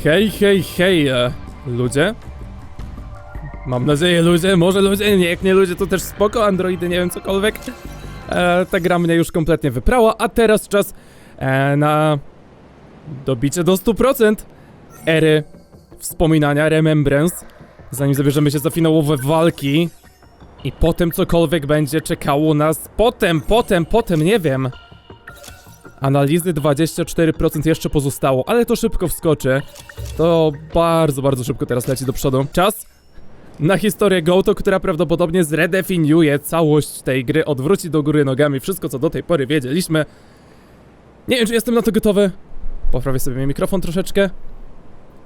Hej, hej, hej, ludzie? Mam nadzieję ludzie, może ludzie, nie, jak nie ludzie to też spoko, androidy, nie wiem, cokolwiek. Ta gra mnie już kompletnie wyprała, a teraz czas na dobicie do 100% ery wspominania, remembrance, zanim zabierzemy się za finałowe walki i potem cokolwiek będzie czekało nas potem, nie wiem. Analizy 24% jeszcze pozostało, ale to szybko wskoczy. To bardzo szybko teraz leci do przodu. Czas na historię Gouto, która prawdopodobnie zredefiniuje całość tej gry, odwróci do góry nogami wszystko, co do tej pory wiedzieliśmy. Nie wiem, czy jestem na to gotowy. Poprawię sobie mikrofon troszeczkę.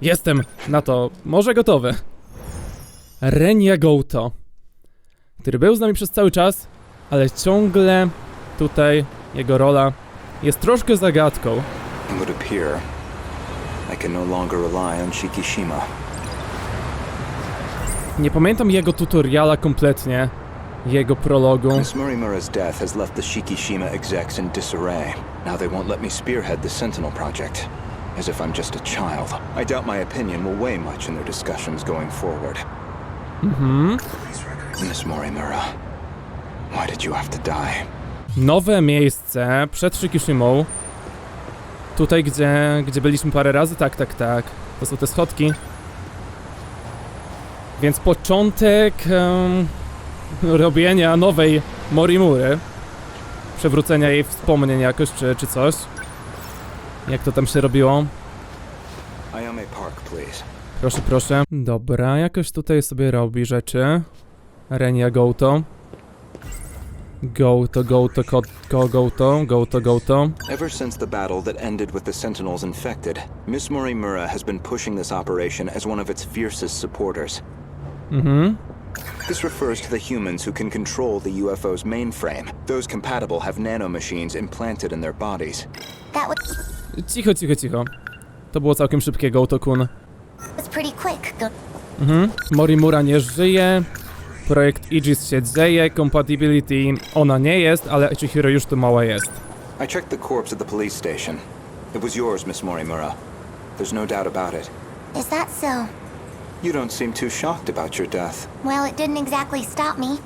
Jestem na to może gotowy. Renia Gouto, który był z nami przez cały czas, ale ciągle tutaj jego rola jest troszkę zagadką. Nie pamiętam jego tutoriala kompletnie, jego prologu. Miss Morimura's death has left the Shikishima execs in disarray. Now they won't let me spearhead the Sentinel project, as if I'm just a child. I doubt my opinion will weigh much in their discussions going forward. Miss Morimura, why did you have to die? Nowe miejsce przed Shikishimą. Tutaj, gdzie byliśmy parę razy. Tak. To są te schodki. Więc początek robienia nowej Morimury. Przewrócenia jej wspomnień jakoś, czy coś. Jak to tam się robiło? Proszę. Dobra, jakoś tutaj sobie robi rzeczy. Renia Gouto. Gouto. Ever since the battle that ended with the Sentinels infected, Miss Morimura has been pushing this operation as one of its fiercest supporters. This refers to the humans who can control the UFO's mainframe. Those compatible have nanomachines implanted in their bodies. Cicho. To było całkiem szybkie, Gouto-kun. Morimura nie żyje. Projekt Aegis się dzieje, compatibility ona nie jest, ale Chihiro już tu mała jest. I checked the corpse at the police station. It was yours, Miss Morimura. There's no doubt about it. Is that so? You don't seem too shocked about your death. Well, it didn't exactly stop me.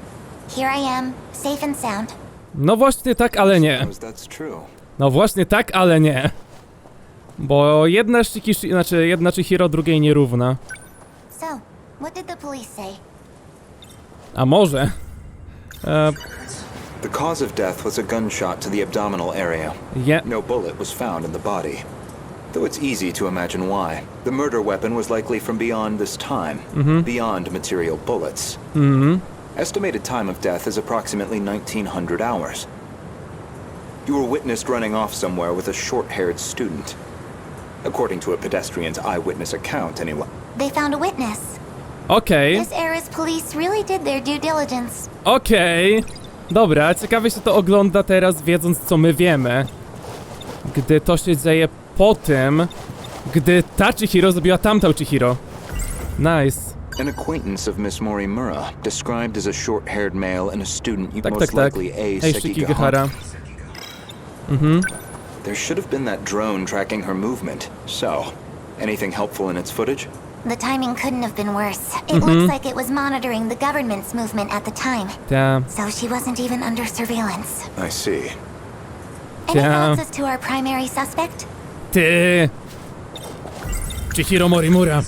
Here I am, safe and sound. No właśnie tak, ale nie. That's true. No właśnie tak, ale nie. Bo jedna Chihiro drugiej nierówna. So, what did the police say? A może? The cause of death was a gunshot to the abdominal area. Yeah. No bullet was found in the body. Though it's easy to imagine why. The murder weapon was likely from beyond this time, beyond material bullets. Estimated time of death is approximately 1900 hours. You were witnessed running off somewhere with a short-haired student. According to a pedestrian's eyewitness account, anyway. They found a witness. Okej. This era's police really did their due diligence. Okej. Dobra, ciekawie się to ogląda teraz, wiedząc co my wiemy. Gdy to się dzieje po tym, gdy ta Chihiro zabiła tamtą Chihiro. Nice. An acquaintance of Miss Morimura, described as a short-haired male and a student you Tak. most likely Ej, Shikigahara. There should have been that drone tracking her movement. So, anything helpful in its footage? The timing couldn't have been worse. It looks like it was monitoring the government's movement at the time. Ta. So she wasn't even under surveillance. I see. Any Yeah. thoughts as to our primary suspect? Ty. Chihiro Morimura.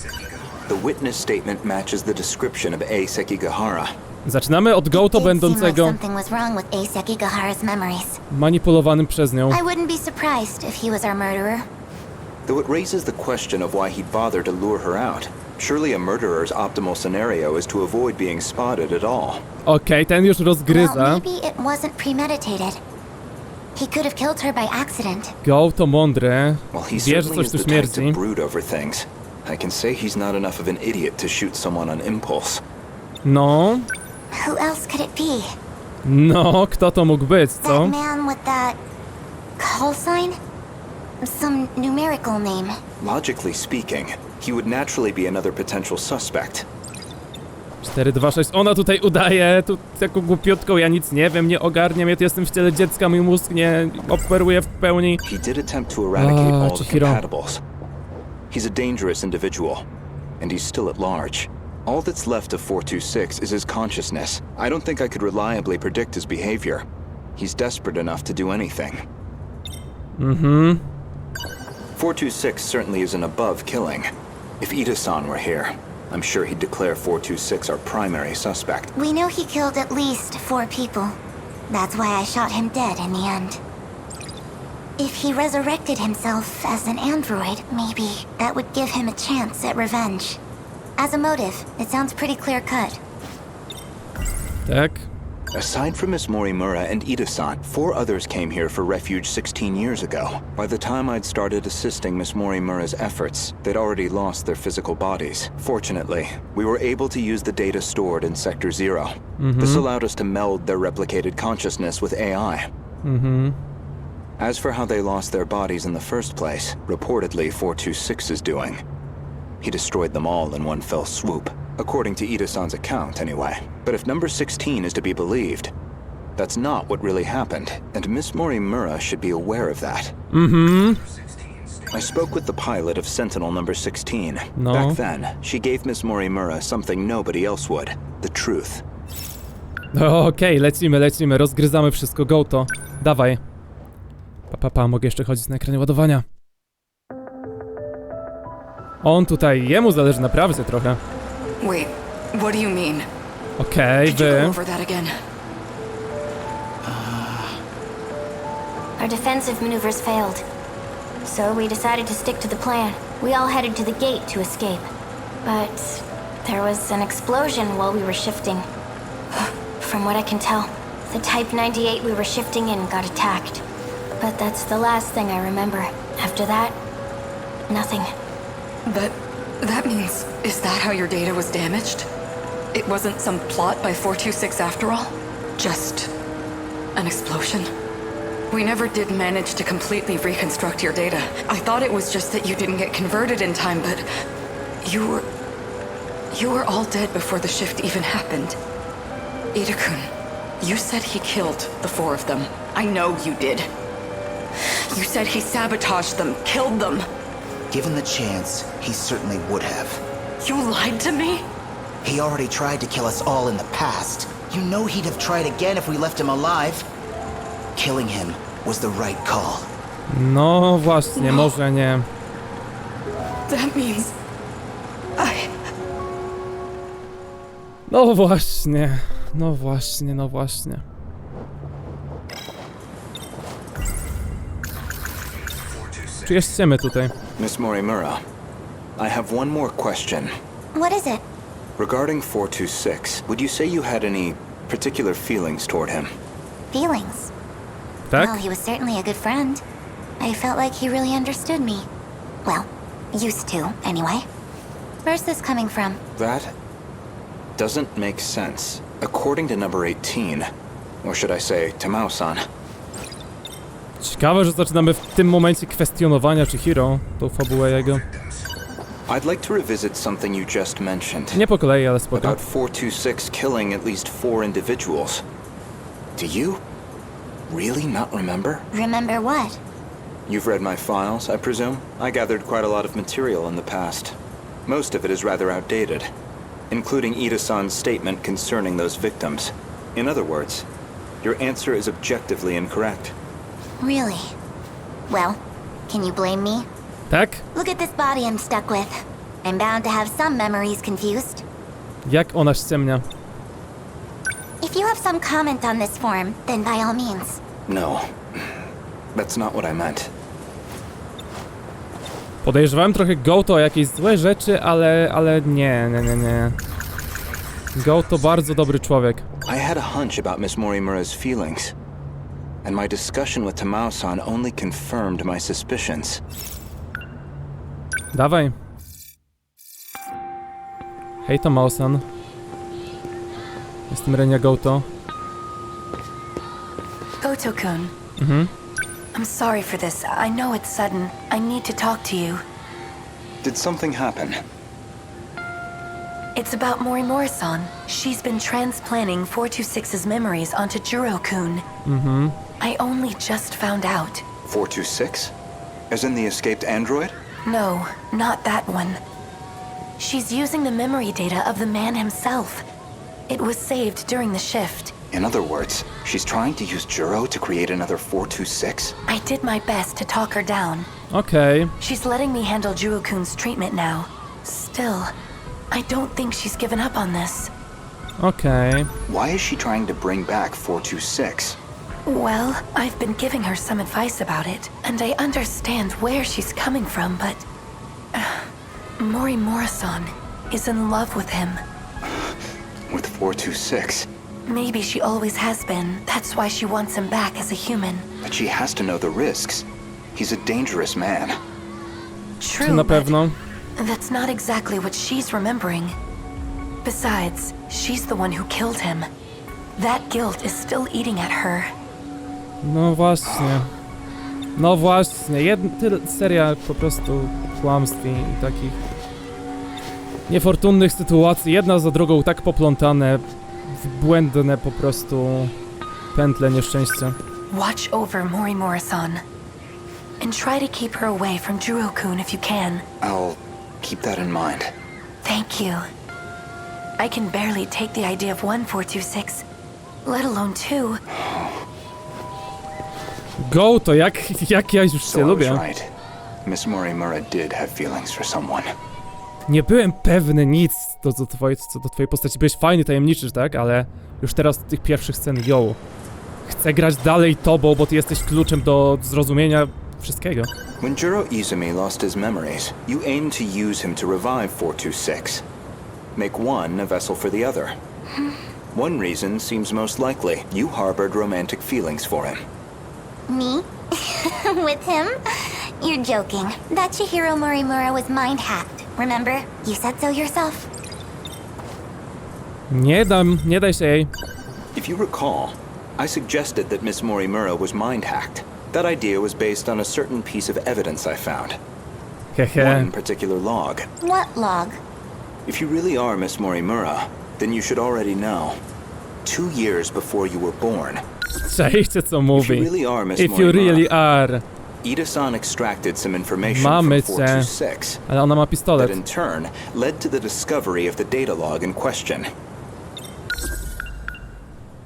The witness statement matches the description of A. Sekigahara. Zaczynamy od Gouto It did seem like będącego something was wrong with A. Sekigahara's memories. manipulowanym przez nią. I wouldn't be surprised if he was our murderer. Though it raises the question of why he'd bother to lure her out. Surely a murderer's optimal scenario is to avoid being spotted at all. Okej, ten już Well, rozgryza. maybe it wasn't premeditated. He could have killed her by accident. Gouto mądry. Well, he Wie, że certainly coś is tu the type to śmierdzi. brood over things. I can say he's not enough of an idiot to shoot someone on impulse. No. Who else could it be? No, kto to mógł być, co? That man with that call sign? Some numerical name. Logically speaking, he would naturally be another potential suspect. 426. Ona tutaj udaje, tu taką głupiutką, ja nic nie wiem, nie ogarniam, ja tu jestem w ciele dziecka, mój mózg nie operuje w pełni. He did attempt to eradicate all the Chihiro. compatibles. He's a dangerous individual, and he's still at large. All that's left of 426 is his consciousness. I don't think I could reliably predict his behavior. He's desperate enough to do anything. 426 certainly isn't above killing. If Ida-san were here, I'm sure he'd declare 426 our primary suspect. We know he killed at least 4 people. That's why I shot him dead in the end. If he resurrected himself as an android, maybe that would give him a chance at revenge. As a motive, it sounds pretty clear-cut. Tak. Aside from Miss Morimura and Ida-san, 4 others came here for refuge 16 years ago. By the time I'd started assisting Miss Morimura's efforts, they'd already lost their physical bodies. Fortunately, we were able to use the data stored in Sector 0. This allowed us to meld their replicated consciousness with AI. As for how they lost their bodies in the first place, reportedly 426 is doing. He destroyed them all in one fell swoop. According to Ida-san's account, anyway. But if number 16 is to be believed, that's not what really happened, and Miss Morimura should be aware of that. I spoke with the pilot of Sentinel number 16. No. Back then, she gave Miss Morimura something nobody else would. The truth. Okej, lecimy, rozgryzamy wszystko, Gouto. Dawaj. Mogę jeszcze chodzić na ekranie ładowania. On tutaj, jemu zależy naprawdę trochę. Wait, what do you mean? Okej, Could you go wy. over that again? Our defensive maneuvers failed. So we decided to stick to the plan. We all headed to the gate to escape. But there was an explosion while we were shifting. From what I can tell, the Type 98 we were shifting in got attacked. But that's the last thing I remember. After that, nothing. But that means, is that how your data was damaged? It wasn't some plot by 426 after all? Just an explosion? We never did manage to completely reconstruct your data. I thought it was just that you didn't get converted in time, but you were all dead before the shift even happened. Ida-kun, you said he killed the 4 of them. I know you did. You said he sabotaged them, killed them. Given the chance, he certainly would have. You lied to me? He already tried to kill us all in the past. You know he'd have tried again if we left him alive. Killing him was the right call. No właśnie, może nie. That means... No właśnie. No właśnie, no właśnie. Czy jesteśmy tutaj? Miss Morimura, I have one more question. What is it? Regarding 426, would you say you had any particular feelings toward him? Feelings. Well, Tak? he was certainly a good friend. I felt like he really understood me. Well, used to, anyway. Where's this coming from? That doesn't make sense. According to number 18, or should I say, Tamao-san, Ciekawe, że zaczynamy w tym momencie kwestionowania czy Hiro, tą fabułę jego. I'd like to revisit something you just mentioned. Nie po kolei, ale spoko. About 426 killing at least 4 individuals. Do you really not remember? Remember what? You've read my files, I presume? I gathered quite a lot of material in the past. Most of it is rather outdated, including Ida-san's statement concerning those victims. In other words, your answer is objectively incorrect. Really? Well, can you blame me? Tak? Look at this body I'm stuck with. I'm bound to have some memories confused. Jak ona ściemnia? If you have some comment on this form, then by all means. No, that's not what I meant. Podejrzewałem trochę Gouto o jakieś złe rzeczy, ale nie. Gouto bardzo dobry człowiek. I had a hunch about Miss Morimura's feelings, and my discussion with Tamao-san only confirmed my suspicions. Dawaj. Hej Tamao-san. Jestem Renia Gouto. Gouto-kun. I'm sorry for this. I know it's sudden. I need to talk to you. Did something happen? It's about Morimura-san. She's been transplanting 426's memories onto Juro-kun. I only just found out. 426? As in the escaped android? No, not that one. She's using the memory data of the man himself. It was saved during the shift. In other words, she's trying to use Juro to create another 426? I did my best to talk her down. Okej. She's letting me handle Juro-kun's treatment now. Still, I don't think she's given up on this. Okej. Why is she trying to bring back 426? Well, I've been giving her some advice about it, and I understand where she's coming from, but... Mori-san is in love with him. With 426? Maybe she always has been. That's why she wants him back as a human. But she has to know the risks. He's a dangerous man. Czy True, na but pewno? that's not exactly what she's remembering. Besides, she's the one who killed him. That guilt is still eating at her. No właśnie. No właśnie. Seria po prostu kłamstw i takich niefortunnych sytuacji. Jedna za drugą tak poplątane w błędne po prostu pętle nieszczęścia. Watch over Mori-san. And try to keep her away from Juro-kun if you can. I'll keep that in mind. Thank you. I can barely take the idea of 1426, let alone 2. Gouto, jak ja już So cię I was lubię. right. Miss Morimura did have feelings for someone. Nie byłem pewny nic co do twojej postaci. Byłeś fajny, tajemniczy, tak? Ale już teraz do tych pierwszych scen, yo. Chcę grać dalej tobą, bo ty jesteś kluczem do zrozumienia wszystkiego. When Juro Izumi lost his memories, you aimed to use him to revive 426. Make one a vessel for the other. One reason seems most likely. You harbored romantic feelings for him. Me? With him? You're joking. That Chihiro Morimura was mind-hacked, remember? You said so yourself. Nie daj się jej. If you recall, I suggested that Miss Morimura was mind-hacked. That idea was based on a certain piece of evidence I found. Hehe. One particular log. What log? If you really are Miss Morimura, then you should already know. 2 years before you were born, Czajcie co mówi. really are Miss If you really Morimura, are. Ida-san extracted some information Mamy from cię. 426 Ale ona ma that pistolet. in turn led to the discovery of the data log in question.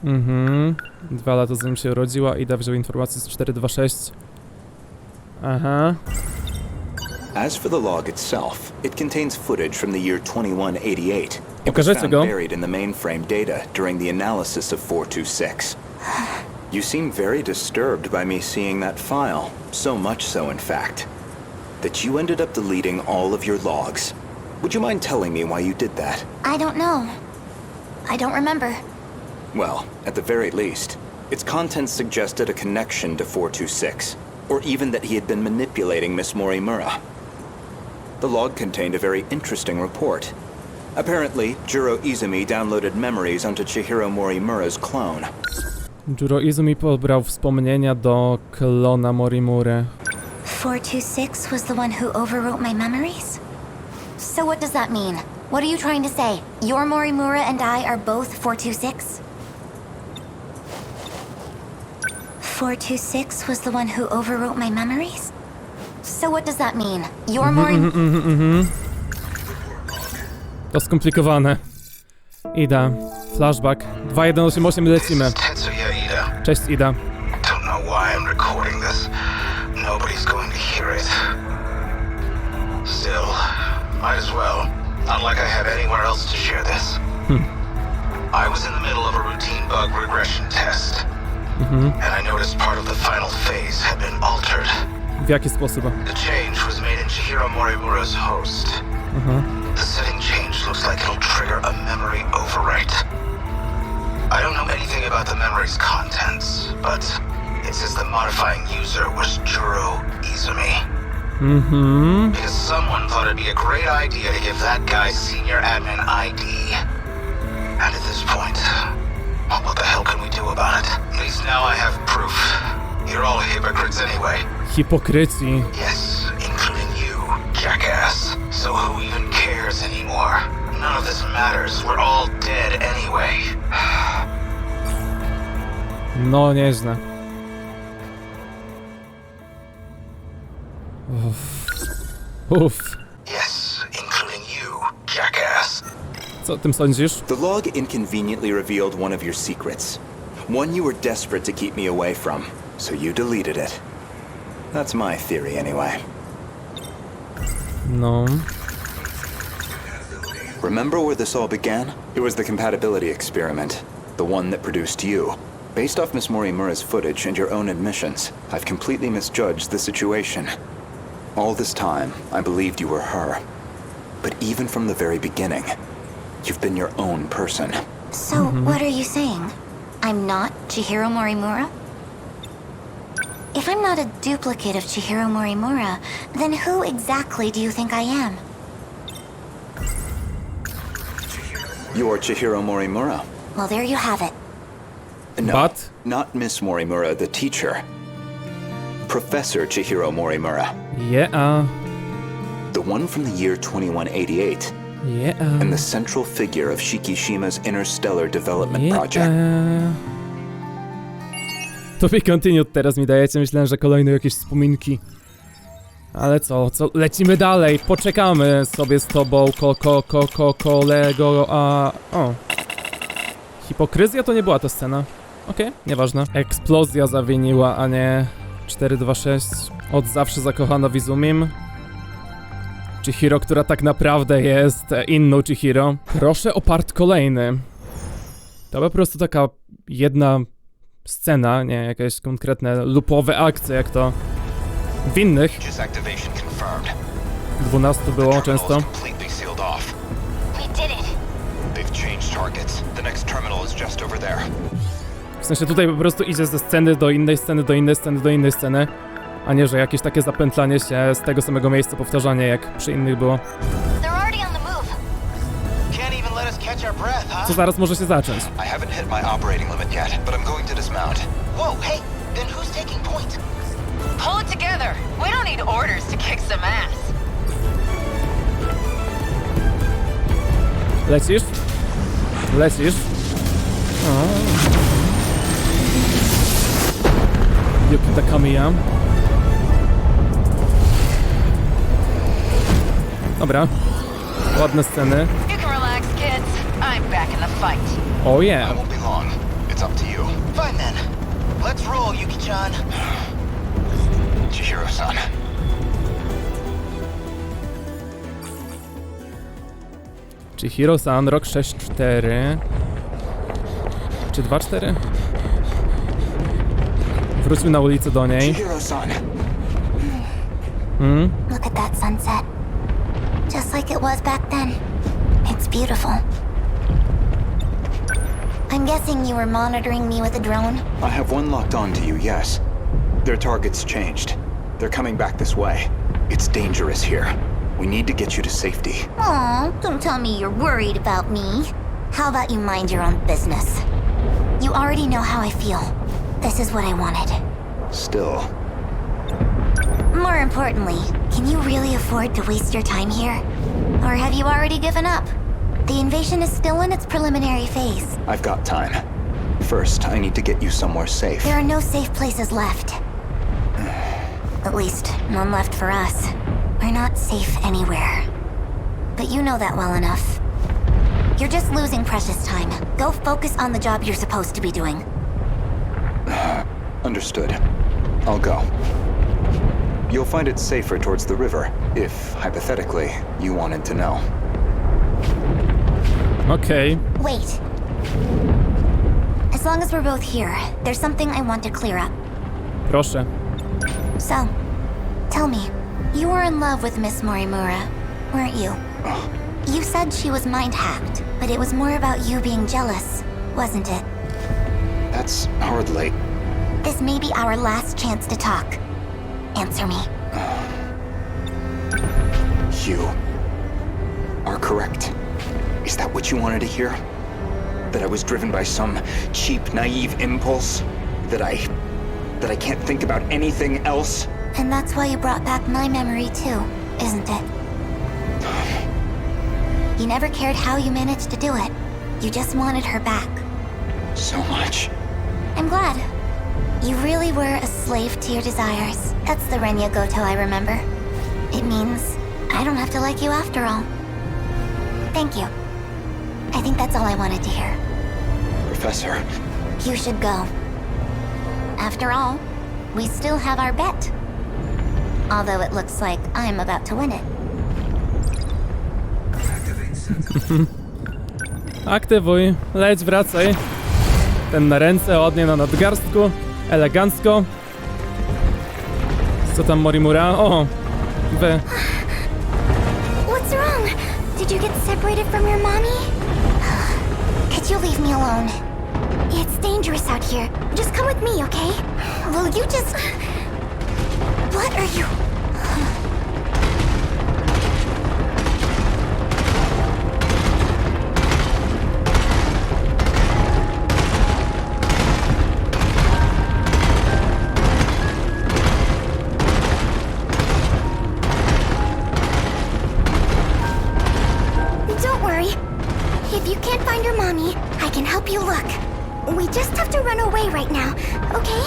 2 lata zanim się urodziła, Ida wziął informację z 426. Aha. As for the log itself, it contains footage from the year 2188. It was Pokażecie found go? buried in the mainframe data during the analysis of 426. You seem very disturbed by me seeing that file. So much so, in fact, that you ended up deleting all of your logs. Would you mind telling me why you did that? I don't know. I don't remember. Well, at the very least, its contents suggested a connection to 426, or even that he had been manipulating Miss Morimura. The log contained a very interesting report. Apparently, Juro Izumi downloaded memories onto Chihiro Morimura's clone. Juro Izumi pobrał wspomnienia do klona Morimury. 426 was the one who overwrote my memories? So what does that mean? What are you trying to say? Your Morimura and I are both 426? 426 was the one who overwrote my memories? So what does that mean? Your Morimura... To skomplikowane. Ida. Flashback. 2188 lecimy. Tetsuya Ida. Cześć Ida. Don't know why I'm recording this. Nobody's going to hear it. Still, might as well. Not like I have anywhere else to share this. I was in the middle of a routine bug regression test. And I noticed part of the final phase had been altered. W jaki sposób? The change was made in Chihiro Morimura's host. The setting change looks like it'll trigger a memory overwrite. I don't know anything about the memory's contents, but it says the modifying user was Juro Izumi. Because someone thought it'd be a great idea to give that guy senior admin ID. And at this point, well, what the hell can we do about it? At least now I have proof. You're all hypocrites anyway. Hipokrycji. Yes, including you, jackass. So who even cares anymore? None of this matters. We're all dead anyway. No, nieźle. Uff. Uff. Yes, including you, jackass. Co o tym sądzisz? The log inconveniently revealed one of your secrets. One you were desperate to keep me away from, so you deleted it. That's my theory anyway. No. Remember where this all began? It was the compatibility experiment. The one that produced you. Based off Miss Morimura's footage and your own admissions, I've completely misjudged the situation. All this time, I believed you were her. But even from the very beginning, you've been your own person. So, what are you saying? I'm not Chihiro Morimura? If I'm not a duplicate of Chihiro Morimura, then who exactly do you think I am? You're Chihiro Morimura. Well, there you have it. No, But? not Miss Morimura, the teacher. Professor Chihiro Morimura. Yeah. The one from the year 2188. Yeah. And the central figure of Shikishima's interstellar development project. To be continued teraz mi dajecie, myślałem, że kolejne jakieś wspominki. Ale co, lecimy dalej, poczekamy sobie z tobą, kolego, o. Hipokryzja to nie była ta scena. Okej, nieważne. Eksplozja zawiniła, a nie 426. Od zawsze zakochana w Izumim. Chihiro, która tak naprawdę jest inną Chihiro. Proszę o part kolejny. To po prostu taka jedna scena, nie jakieś konkretne lupowe akcje, jak to w innych 12 było często. W sensie tutaj po prostu idzie ze sceny do innej sceny, do innej sceny, do innej sceny, a nie, że jakieś takie zapętlanie się z tego samego miejsca, powtarzanie jak przy innych było. Co zaraz może się zacząć. I haven't hit my operating limit yet, but I'm going to dismount. Whoa, hey, then who's taking point? Pull it together. We don't need orders to kick some ass. Lecisz? Lecisz? Yuki Takamiya. Dobra. Ładne sceny. You can relax, kids. I'm back in the fight. Oh yeah. I won't be long. It's up to you. Fine then. Let's roll, Yuki-chan. Chihiro-san. Chihiro-san, rok 6-4. Czy 2-4? Wróćmy na ulicę do niej. Chihiro-san. Look at that sunset. Just like it was back then. It's beautiful. I'm guessing you were monitoring me with a drone? I have one locked on to you, yes. Their target's changed. They're coming back this way. It's dangerous here. We need to get you to safety. Aw, don't tell me you're worried about me. How about you mind your own business? You already know how I feel. This is what I wanted. Still. More importantly, can you really afford to waste your time here? Or have you already given up? The invasion is still in its preliminary phase. I've got time. First, I need to get you somewhere safe. There are no safe places left. At least, none left for us. We're not safe anywhere. But you know that well enough. You're just losing precious time. Go focus on the job you're supposed to be doing. Understood. I'll go. You'll find it safer towards the river, if, hypothetically, you wanted to know. Okej. Wait. As long as we're both here, there's something I want to clear up. Proszę. So, tell me, you were in love with Miss Morimura, weren't you? You said she was mind-hacked, but it was more about you being jealous, wasn't it? That's hardly... This may be our last chance to talk. Answer me. You are correct. Is that what you wanted to hear? That I was driven by some cheap, naive impulse? That I can't think about anything else? And that's why you brought back my memory too, isn't it? You never cared how you managed to do it. You just wanted her back. So much. I'm glad. You really were a slave to your desires. That's the Renya Gouto I remember. It means I don't have to like you after all. Thank you. I think that's all I wanted to hear. Professor, You should go. After all, we still have our bet. Although it looks like I'm about to win it. Aktywuj, leć, wracaj. Ten na ręce, ładnie na nadgarstku, elegancko. Co tam Morimura? O, wy. What's wrong? Did you get separated from your mommy? Could you leave me alone? It's dangerous out here. Just come with me, okay? Will you just... What are you... Don't worry. If you can't find your mommy, I can help you look. We just have to run away right now, okay?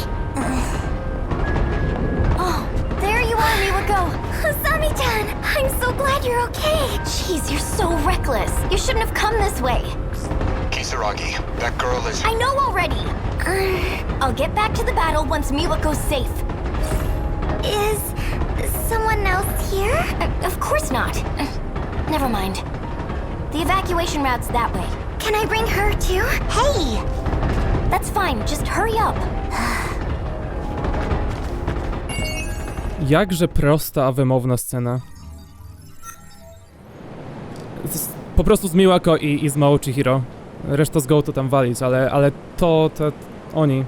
Oh, there you are, Miwako. Asami-chan, I'm so glad you're okay. Jeez, you're so reckless. You shouldn't have come this way. Kisaragi, that girl is... I know already. I'll get back to the battle once Miwako's safe. Is someone else here? Of course not. Never mind. The evacuation route's that way. Can I bring her too? Hey! That's fine, just hurry up. Jakże prosta, a wymowna scena. Po prostu z Miwako i z Mao Chihiro. Reszta z Gouto tam walić, ale to oni.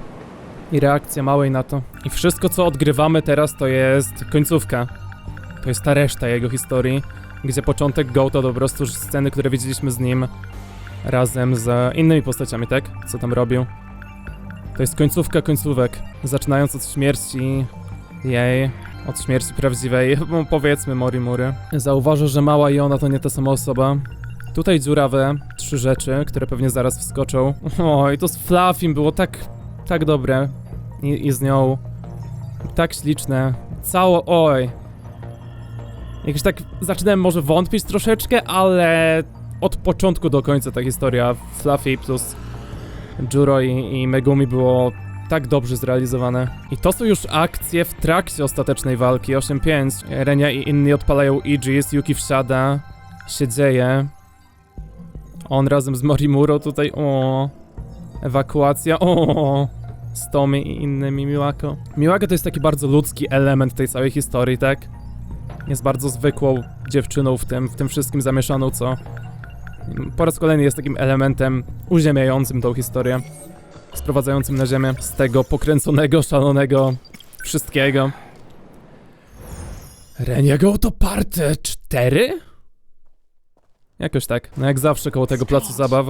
I reakcja Małej na to. I wszystko, co odgrywamy teraz, to jest końcówka. To jest ta reszta jego historii, gdzie początek Gouto to po prostu sceny, które widzieliśmy z nim razem z innymi postaciami, tak? Co tam robił. To jest końcówka końcówek, zaczynając od śmierci jej, od śmierci prawdziwej, powiedzmy Morimury. Zauważę, że Mała i ona to nie ta sama osoba. Tutaj dziurawe, 3 rzeczy, które pewnie zaraz wskoczą. Oj, to z Fluffym było tak dobre. I z nią tak śliczne. Oj. Jakoś tak zaczynałem może wątpić troszeczkę, ale od początku do końca ta historia Fluffy plus Juro i Megumi było tak dobrze zrealizowane. I to są już akcje w trakcie ostatecznej walki. 8-5. Renia i inni odpalają Aegis, Yuki wsiada, się dzieje. On razem z Morimuro tutaj, ewakuacja, z Tommy i innymi Miwako. Miwako to jest taki bardzo ludzki element tej całej historii, tak? Jest bardzo zwykłą dziewczyną w tym wszystkim zamieszaną, co po raz kolejny jest takim elementem uziemiającym tą historię, sprowadzającym na ziemię z tego pokręconego, szalonego wszystkiego. Renia Gouto Part 4? Jakoś tak. No jak zawsze koło tego placu zabaw,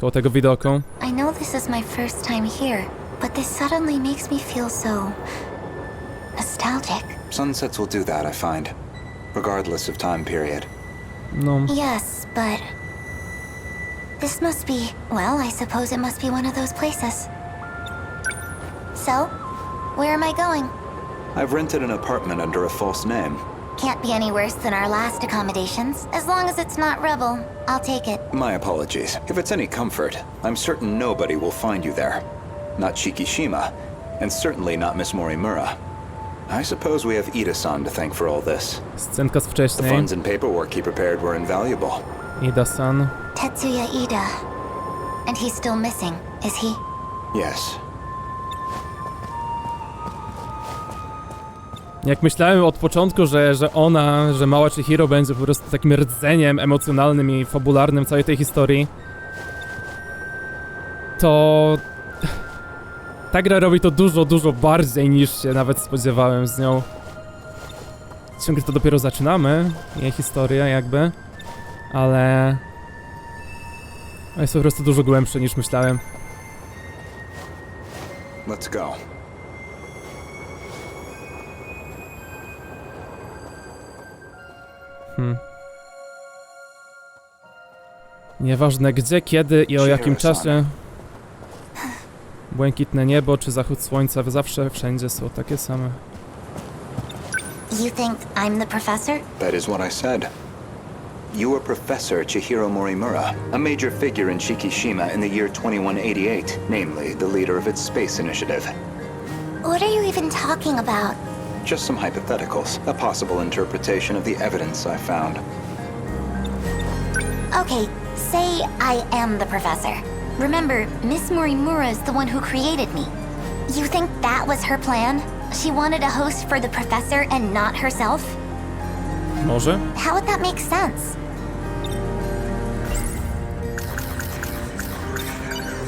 koło tego widoku. I know this is my first time here, but this suddenly makes me feel so... nostalgic. sunsets will do that, I find, regardless of time period. No. Yes, but... this must be... well, I suppose it must be one of those places. So, where am I going? I've rented an apartment under a false name. Can't be any worse than our last accommodations. As long as it's not Rebel, I'll take it. My apologies. If it's any comfort, I'm certain nobody will find you there. Not Shikishima, and certainly not Miss Morimura. I suppose we have Ida-san to thank for all this. Scenka z The wcześniej. funds and paperwork he prepared were invaluable. Ida-san. Tetsuya Ida. And he's still missing, is he? Yes. Jak myślałem od początku, że Mała Chihiro będzie po prostu takim rdzeniem emocjonalnym i fabularnym całej tej historii, to ta gra robi to dużo bardziej niż się nawet spodziewałem z nią. Ciągle to dopiero zaczynamy, jej historia jakby, ale jest po prostu dużo głębsze niż myślałem. Let's go. Nieważne gdzie, kiedy i o jakim czasie. Błękitne niebo czy zachód słońca zawsze wszędzie są takie same. You think I'm the professor? That is what I said. You are Professor Chihiro Morimura, a major figure in Shikishima in the year 2188, namely the leader of its space initiative. What are you even talking about? Just some hypotheticals, a possible interpretation of the evidence I found. Okay, say I am the professor. Remember, Miss Morimura is the one who created me. You think that was her plan? She wanted a host for the professor and not herself? Może? How would that make sense?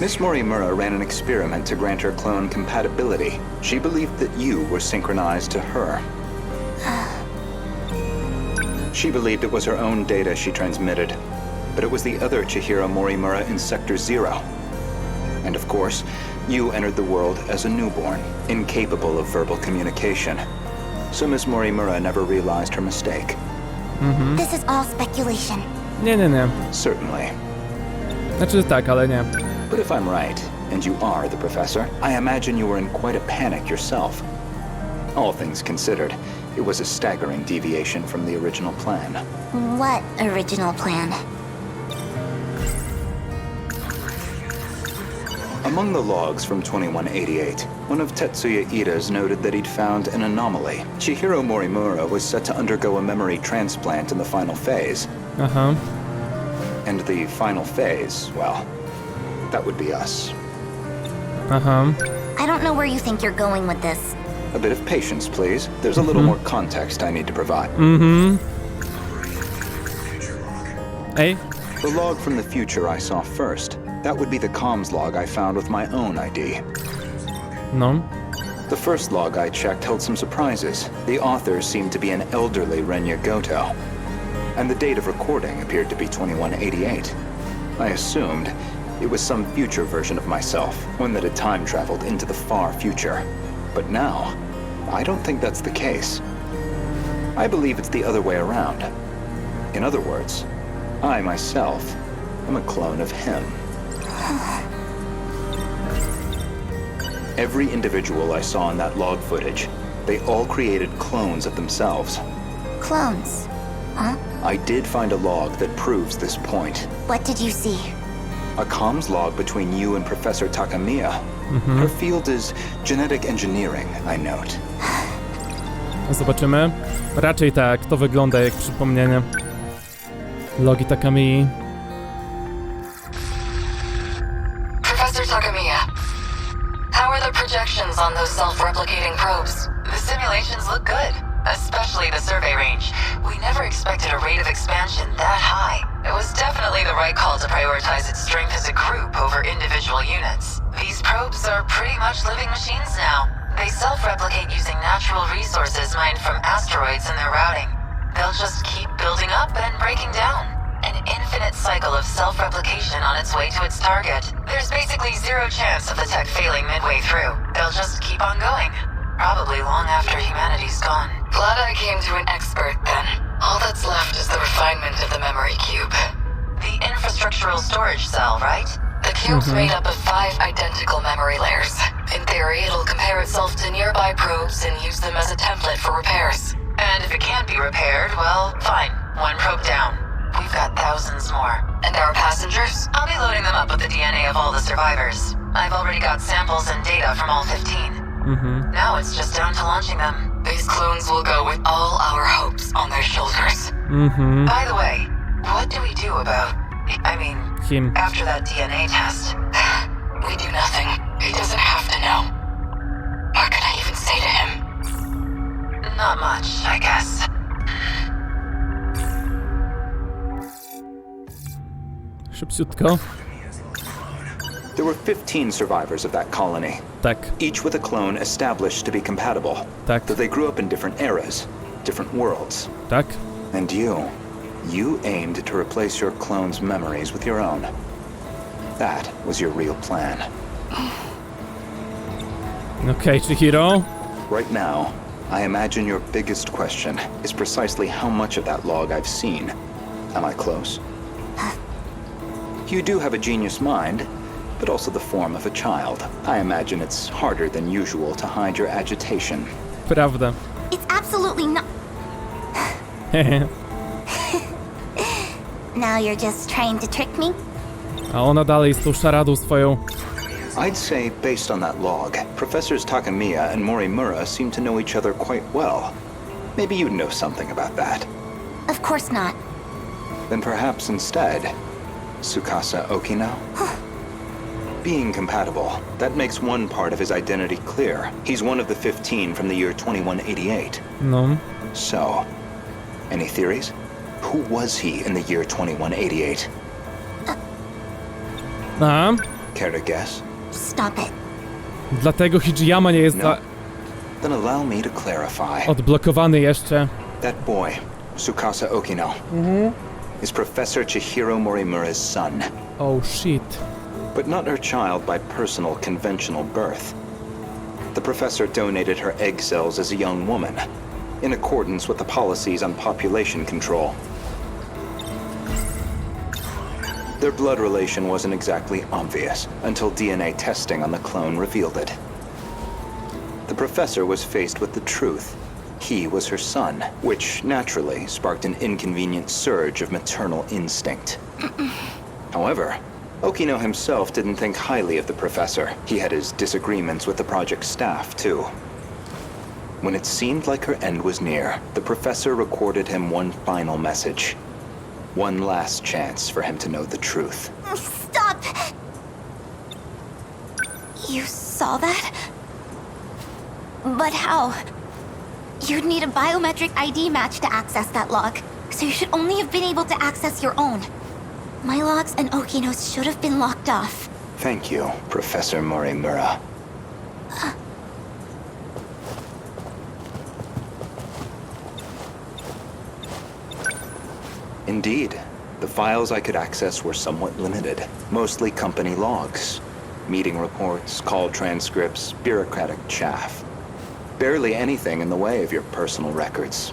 Miss Morimura ran an experiment to grant her clone compatibility. She believed that you were synchronized to her. She believed it was her own data she transmitted, but it was the other Chihiro Morimura in Sector 0. And of course, you entered the world as a newborn, incapable of verbal communication. So Miss Morimura never realized her mistake. This is all speculation. Nie. Certainly. Znaczy tak, ale nie. But if I'm right, and you are the professor, I imagine you were in quite a panic yourself. All things considered, it was a staggering deviation from the original plan. What original plan? Among the logs from 2188, one of Tetsuya Ida's noted that he'd found an anomaly. Chihiro Morimura was set to undergo a memory transplant in the final phase. Aha. And the final phase, well, that would be us. Aha. I don't know where you think you're going with this. A bit of patience, please. There's a little more context I need to provide. Ej, The log from the future I saw first. That would be the comms log I found with my own ID. no. The first log I checked held some surprises. The author seemed to be an elderly Renya Gouto. And the date of recording appeared to be 2188. I assumed it was some future version of myself, one that had time traveled into the far future. But now, I don't think that's the case. I believe it's the other way around. In other words, I myself am a clone of him. Every individual I saw in that log footage, they all created clones of themselves. Clones. Huh? I did find a log that proves this point. What did you see? A comms log between you and Professor Takamiya. Her field is genetic engineering, I note. Zobaczymy. Raczej tak, to wygląda jak przypomnienie. Logi Takamii. Professor Takamiya, how are the projections on those self-replicating probes? The simulations look good, especially the survey range. We never expected a rate of expansion that high. It was definitely the right call to prioritize its strength as a group over individual units. These probes are pretty much living machines now. They self-replicate using natural resources mined from asteroids in their routing. They'll just keep building up and breaking down. An infinite cycle of self-replication on its way to its target. There's basically zero chance of the tech failing midway through. They'll just keep on going. Probably long after humanity's gone. Glad I came to an expert then. All that's left is the refinement of the memory cube. The infrastructural storage cell, right? The cube's made up of 5 identical memory layers. In theory, it'll compare itself to nearby probes and use them as a template for repairs. And if it can't be repaired, well, fine. One probe down. We've got thousands more. And our passengers? I'll be loading them up with the DNA of all the survivors. I've already got samples and data from all 15. Now it's just down to launching them. These clones will go with all our hopes on their shoulders. By the way, what do we do about... I mean, Him. after that DNA test? We do nothing. He doesn't have to know. What can I even say to him? Not much, I guess. Szybciutko. There were 15 survivors of that colony, Tak, each with a clone established to be compatible. tak, Though they grew up in different eras, different worlds. tak. And you aimed to replace your clone's memories with your own. That was your real plan. Okej, Chihiro. Right now, I imagine your biggest question is precisely how much of that log I've seen. Am I close? You do have a genius mind, but also the form of a child. I imagine it's harder than usual to hide your agitation. Prawda. It's absolutely not. Now you're just trying to trick me? A ona dalej z tą szaradą swoją. I'd say, based on that log, Professors Takamiya and Morimura seem to know each other quite well. Maybe you know something about that. Of course not. Then perhaps instead, Tsukasa Okino? Being compatible, that makes one part of his identity clear. He's one of the 15 from the year 2188. No. So, any theories? Who was he in the year 2188? A? Care to guess? Stop it. Dlatego Hijiyama nie jest No. Then allow me to clarify. odblokowany jeszcze. That boy, Tsukasa Okino, is Professor Chihiro Morimura's son. Oh shit. But not her child by personal, conventional birth. The professor donated her egg cells as a young woman, in accordance with the policies on population control. Their blood relation wasn't exactly obvious until DNA testing on the clone revealed it. The professor was faced with the truth. He was her son, which naturally sparked an inconvenient surge of maternal instinct. However, Okino himself didn't think highly of the professor. He had his disagreements with the project staff, too. When it seemed like her end was near, the professor recorded him one final message. One last chance for him to know the truth. Stop! You saw that? But how? You'd need a biometric ID match to access that log, so you should only have been able to access your own. My logs and Okino's should have been locked off. Thank you, Professor Morimura. Indeed, the files I could access were somewhat limited. Mostly company logs, meeting reports, call transcripts, bureaucratic chaff. Barely anything in the way of your personal records.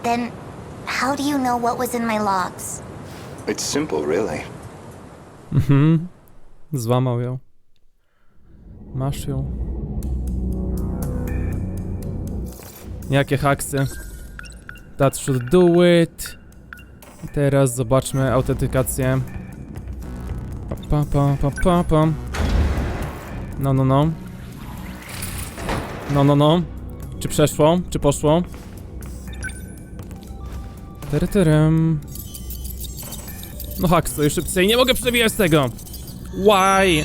Then, how do you know what was in my logs? It's simple, really. Złamał ją. Masz ją. Jakie haksy? That should do it. I teraz zobaczmy autentykację. Pa. No. No. Czy przeszło? Czy poszło? Terem. No haksy, szybciej, nie mogę przewijać tego! Why?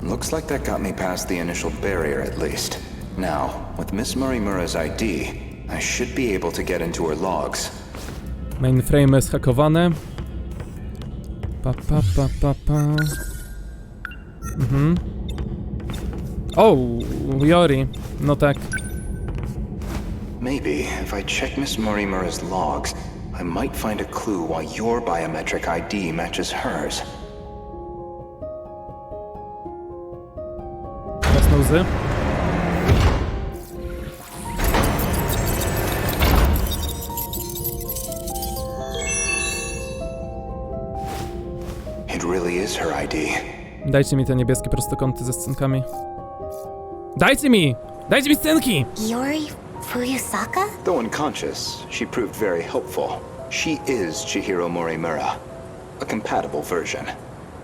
Looks like that got me past the initial barrier at least. Now, with Miss Morimura's ID, I should be able to get into her logs. Mainframe zhakowane. Pa. O, Yori. No tak. Maybe if I check Miss Morimura's logs, I might find a clue why your biometric ID matches hers. Jasne łzy. It really is her ID. Dajcie mi te niebieskie prostokąty ze scenkami. Dajcie mi scenki! Yori Fuyusaka? Though unconscious, she proved very helpful. She is Chihiro Morimura, a compatible version.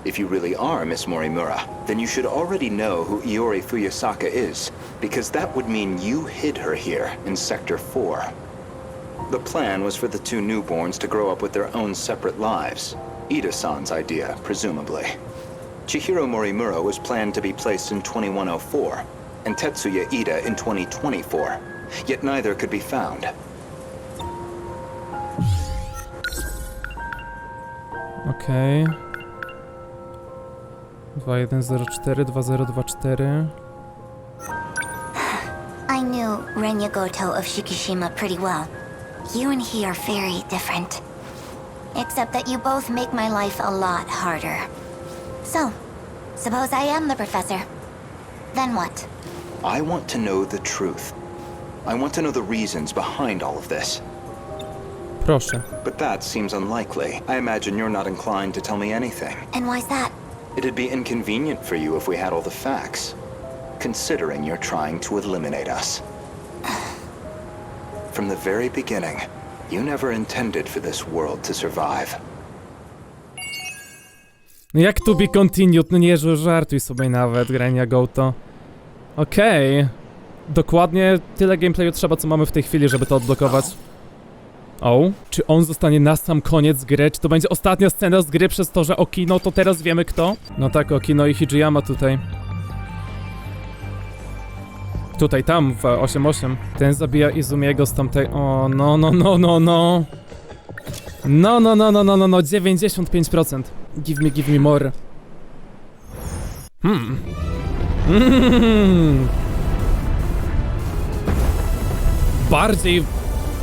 If you really are Miss Morimura, then you should already know who Iori Fuyusaka is, because that would mean you hid her here in Sector 4. The plan was for the two newborns to grow up with their own separate lives. Ida-san's idea, presumably. Chihiro Morimura was planned to be placed in 2104, and Tetsuya Ida in 2024, yet neither could be found. Okej. 2104, 2024. I knew Renya Gouto of Shikishima pretty well. You and he are very different. Except that you both make my life a lot harder. So, suppose I am the professor. Then what? I want to know the truth. I want to know the reasons behind all of this. Proszę. But that seems unlikely. I imagine you're not inclined to tell me anything. And why's that? It'd be inconvenient for you if we had all the facts, considering you're trying to eliminate us. from the very beginning, you never intended for this world to survive. No jak to be continued? No nie, że żartuj sobie nawet, grania Gouto. Okej. Dokładnie tyle gameplayu trzeba, co mamy w tej chwili, żeby to odblokować. O, czy on zostanie na sam koniec gry? Czy to będzie ostatnia scena z gry przez to, że Okino to teraz wiemy kto? No tak, Okino i Hijiyama tutaj. Tutaj, tam, w 8-8. Ten zabija Izumiego z tamtej... O, no, 95%. Give me more. Bardziej...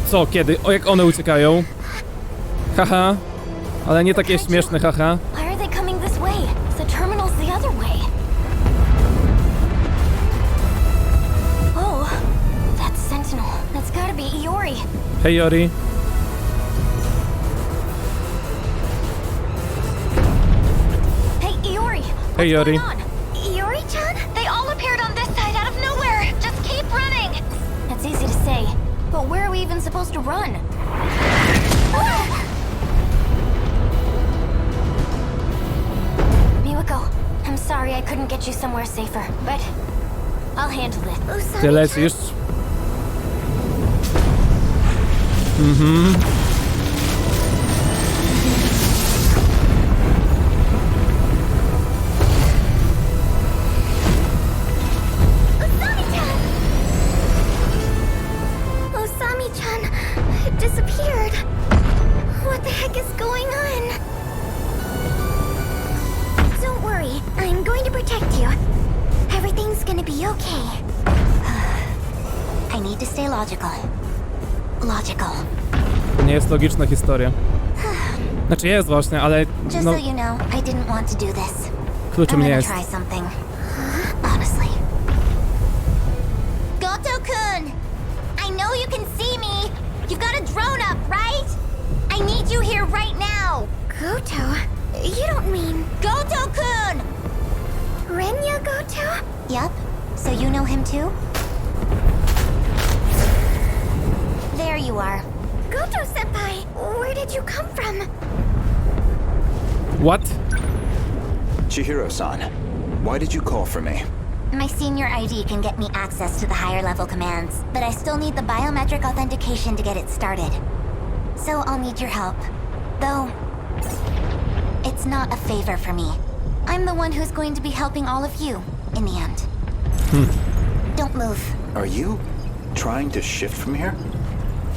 Co, kiedy? O, jak one uciekają. Haha. Ale nie takie śmieszne, haha. Why are they coming this way? The terminal's the other way. Oh, that's Sentinel. That's gotta be Iori. Hej, Yori. Hey, Iori. What's Hey, Iori. going on? Iori-chan? They all appeared on this side out of nowhere. Just keep running. That's easy to say, but where are we even supposed to run? Miwako, I'm sorry I couldn't get you somewhere safer, but I'll handle it. Ty lecisz. Osami-chan disappeared. What the heck is going on? Don't worry, I'm going to protect you. Everything's gonna be okay. I need to stay logical. Logical. To nie jest logiczna historia. Znaczy jest właśnie, ale Just no so you know, I didn't want to do this. kluczem I'm nie gonna jest. try something. Honestly. Gouto-kun! I know you can see me! You've got a drone up, right? I need you here right now! Gouto? You don't mean... Gouto-kun! Renya Gouto? Yup. So you know him too? There you are. Gouto-senpai! Where did you come from? What? Chihiro-san, why did you call for me? My senior ID can get me access to the higher level commands, but I still need the biometric authentication to get it started. So I'll need your help. Though, it's not a favor for me. I'm the one who's going to be helping all of you, in the end. Don't move. Are you trying to shift from here?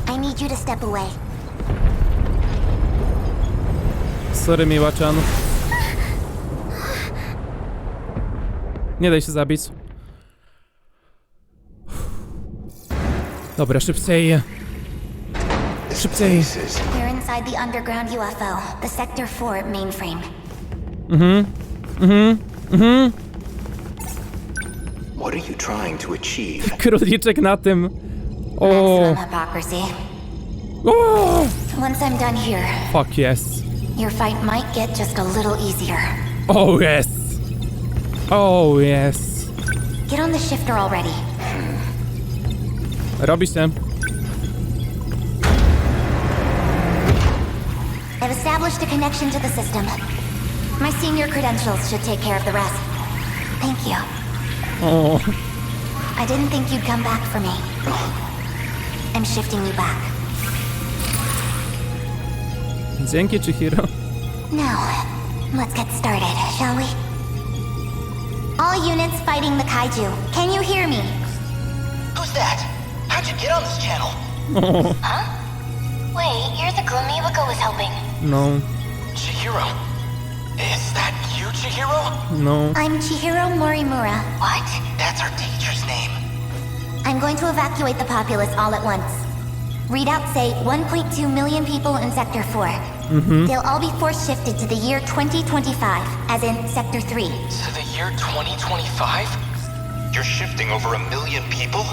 I need you to step away. Sorry, Miła-chan. Nie daj się zabić. Dobra, szybciej. Szybciej. We're inside the underground UFO, the Sector 4 mainframe. What are you trying to achieve? Króliczek na tym. O. Maximum hypocrisy. O. Once I'm done here, Fuck yes. your fight might get just a little easier. Oh yes. Oh yes. Get on the shifter already. Robi się. I've established a connection to the system. My senior credentials should take care of the rest. Thank you. O. I didn't think you'd come back for me. I'm shifting you back. Dzięki, Chihiro. Now, let's get started, shall we? All units fighting the kaiju. Can you hear me? Who's that? How'd you get on this channel? Huh? Wait, you're the girl Miwako was helping. No, Chihiro. Is that you, Chihiro? no. I'm Chihiro Morimura. What? That's our teacher's name. I'm going to evacuate the populace all at once. Readouts say 1.2 million people in Sector 4. They'll all be force shifted to the year 2025, as in Sector 3. To the year 2025? You're shifting over 1 million people?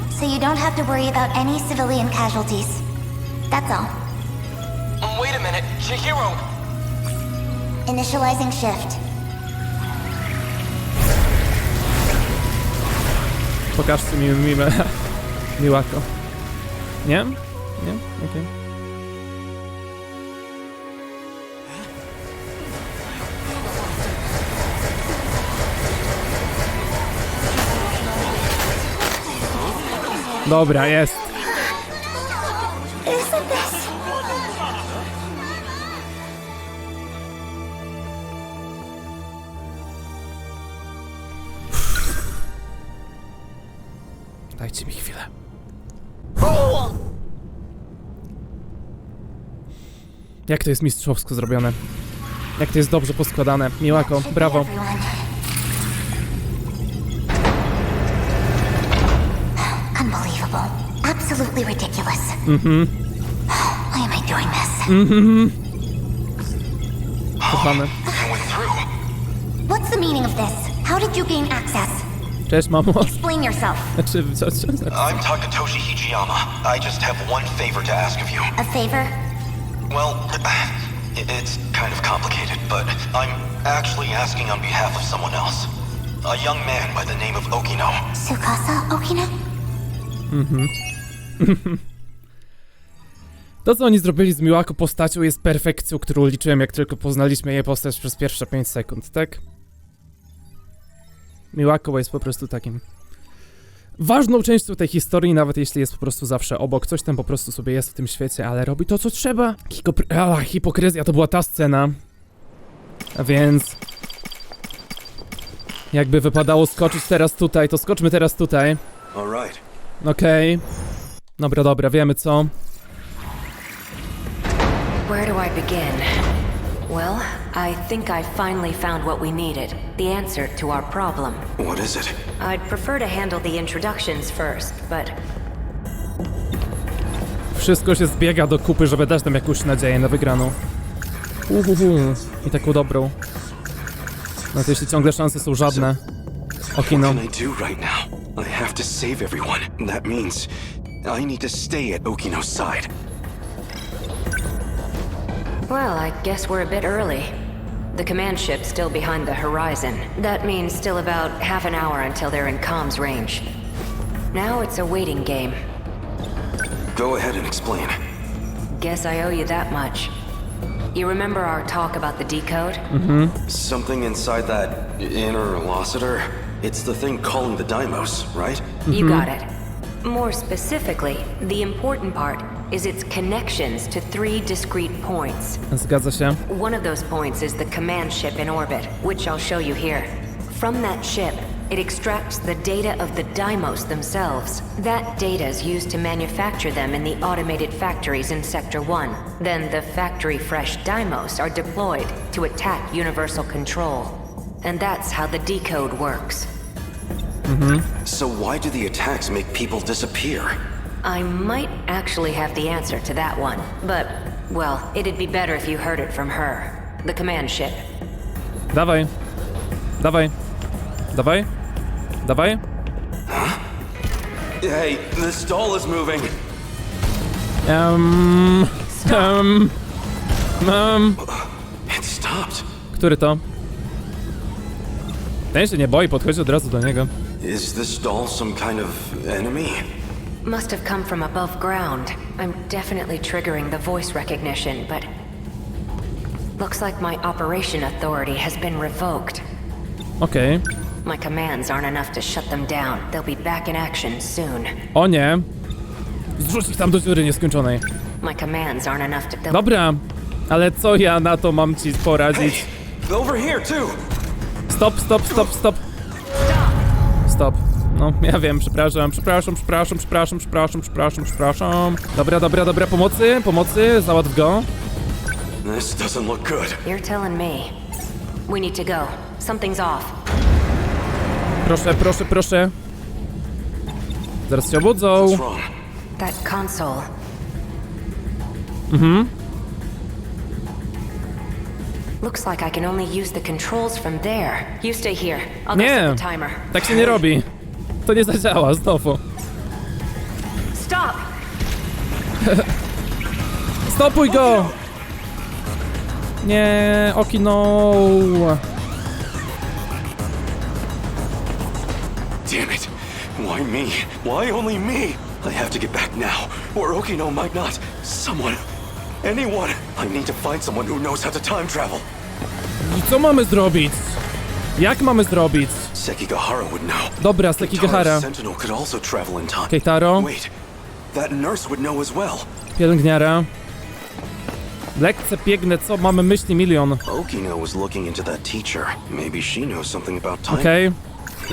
So you don't have to worry about any civilian casualties. That's all. Wait a minute, Chihiro! Initializing shift. Pokażcie mi mimę. Miłako. Nie? Nie? Okej. Dobra, jest. Dajcie mi chwilę. Jak to jest mistrzowsko zrobione. Jak to jest dobrze poskładane. Miłako, brawo. Unbelievable. Absolutely ridiculous. Why am I doing this? Kochane. What's the meaning of this? How did you gain access? Cześć, mamo. Explain yourself. Znaczy, co? I'm Takatoshi Hijiyama. I just have one favor to ask of you. A favor? Well, it's kind of complicated, but I'm actually asking on behalf of someone else. A young man by the name of Okino. Tsukasa Okina? To, co oni zrobili z Miłako postacią, jest perfekcją, którą liczyłem, jak tylko poznaliśmy jej postać przez pierwsze 5 sekund, tak? Miłako jest po prostu takim ważną częścią tej historii, nawet jeśli jest po prostu zawsze obok. Coś tam po prostu sobie jest w tym świecie, ale robi to, co trzeba. Hipokryzja to była ta scena. A więc... jakby wypadało skoczyć teraz tutaj, to skoczmy teraz tutaj. All right. Okej. Dobra, wiemy co. Where do I begin? Well, I think I finally found what we needed. The answer to our problem. What is it? I'd prefer to handle the introductions first, but... Wszystko się zbiega do kupy, żeby dać nam jakąś nadzieję na wygraną. I taką dobrą. No to jeśli ciągle szanse są żadne. Okino. What can I do right now? I have to save everyone. That means I need to stay at Okino's side. Well, I guess we're a bit early. The command ship's still behind the horizon. That means still about half an hour until they're in comms range. Now it's a waiting game. Go ahead and explain. Guess I owe you that much. You remember our talk about the decode? Something inside that interlocutor? It's the thing calling the Deimos, right? You got it. More specifically, the important part is its connections to 3 discrete points. Zgadza się. One of those points is the command ship in orbit, which I'll show you here. From that ship, it extracts the data of the Deimos themselves. That data is used to manufacture them in the automated factories in Sector 1. Then the factory-fresh Deimos are deployed to attack Universal Control. And that's how the decode works. So why do the attacks make people disappear? I might actually have the answer to that one, but, well, it'd be better if you heard it from her. The command ship. Dawaj. Hey, this doll is moving. It stopped. Który to? Ten się nie boi, podchodzi od razu do niego. Is this doll some kind of enemy? Must have come from above ground. I'm definitely triggering the voice recognition, but... looks like my operation authority has been revoked. Okej. My commands aren't enough to shut them down. They'll be back in action soon. O nie. Zrzuć ich tam do dziury nieskończonej. My commands aren't enough to... Dobra. Ale co ja na to mam ci poradzić? Over here too. Stop. No, ja wiem, przepraszam. Dobra, pomocy, załatw go. This doesn't look good. You're telling me. We need to go. Something's off. Proszę. Zaraz się obudzą. What's wrong? That console. Looks like I can only use the controls from there. You stay here. I'll go Nie, set the timer. tak się nie robi. To nie zadziała, znowu. Stop! Stopuj go! Nie, Okino. Damn it. Why me? Why only me? I have to get back now, or Okino might not. Someone, anyone. I need to find someone who knows how to time travel. I co mamy zrobić? Jak mamy zrobić? Sekigahara would know. Dobra, Sekigahara. Keitaro's sentinel could also travel in time. Keitaro. Wait, that nurse would know as well. Pielęgniara. Lekce biegnę, co? Mamy myśli milion. Okino was looking into that teacher. Maybe she knows something about time. Okej.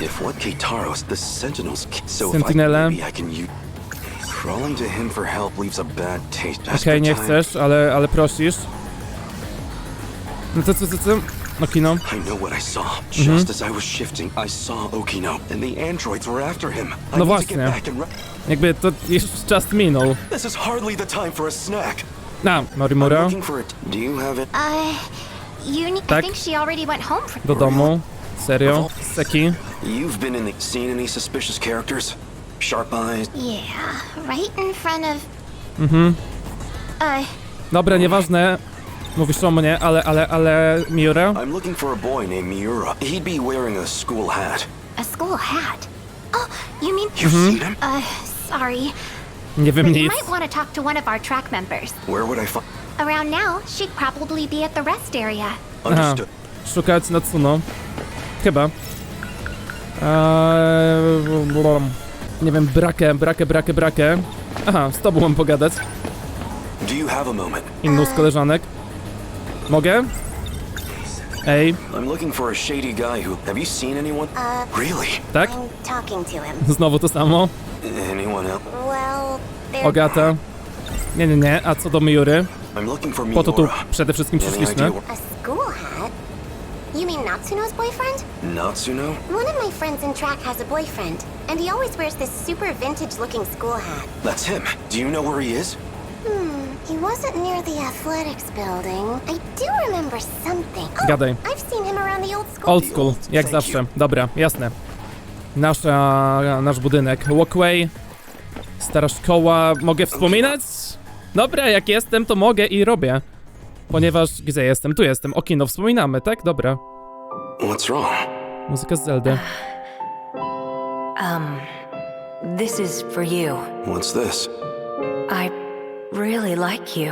If what Keitaro's, the sentinels. So Sentinele. maybe I can use. Crawling to him for help leaves a bad taste. Okej, nie chcesz, ale prosisz. No to co? Okino. I know what I saw. Just as I was shifting, I saw Okino, and the androids were after him. I No need to get właśnie. back and Jakby to już czas minął. This is hardly the time for a snack. Na, Morimura. Looking for it. Do you have it? I Tak. think she already went home. Do domu. Serio? Seki? You've been in the seen any suspicious characters? Sharp eyes. Yeah, right in front of... Dobra, nieważne. Mówisz o mnie, ale Miura? I'm looking for a boy named Miura. He'd be wearing a school hat. a school hat. Oh, you mean... You've seen him? Sorry. Nie wiem But you nic. might want to talk to one of our track members. Where would I find? Around now, she'd probably be at the rest area. Aha. Understood. Szukać Natsuno. Chyba. Nie wiem, brakę. Aha, z tobą mam pogadać. Do you have a moment? Inną z koleżanek. Mogę? Ej, I'm looking for a shady guy who. Have you seen anyone? Really? tak? I'm talking to him. Znowu to samo. Anyone else? Well, there's... Ogata. Nie. A co do Miury? I'm looking for Po to tu Miura. przede wszystkim Any przyszliśmy. idea where- A school hat? You mean Natsuno's boyfriend? Natsuno? One of my friends in track has a boyfriend, and he always wears this super vintage-looking school hat. That's him. Do you know where he is? He wasn't near the athletics building. I do remember something. Oh, Gadaj. I've seen him around the old school. Old school, jak Thank zawsze. you. Dobra, jasne. Nasz budynek. Walkway. Stara szkoła. Mogę wspominać? Dobra, jak jestem, to mogę i robię. Ponieważ, gdzie jestem? Tu jestem. Okino, wspominamy, tak? Dobra. What's wrong? Muzyka z Zeldy. This is for you. What's this? I really like you.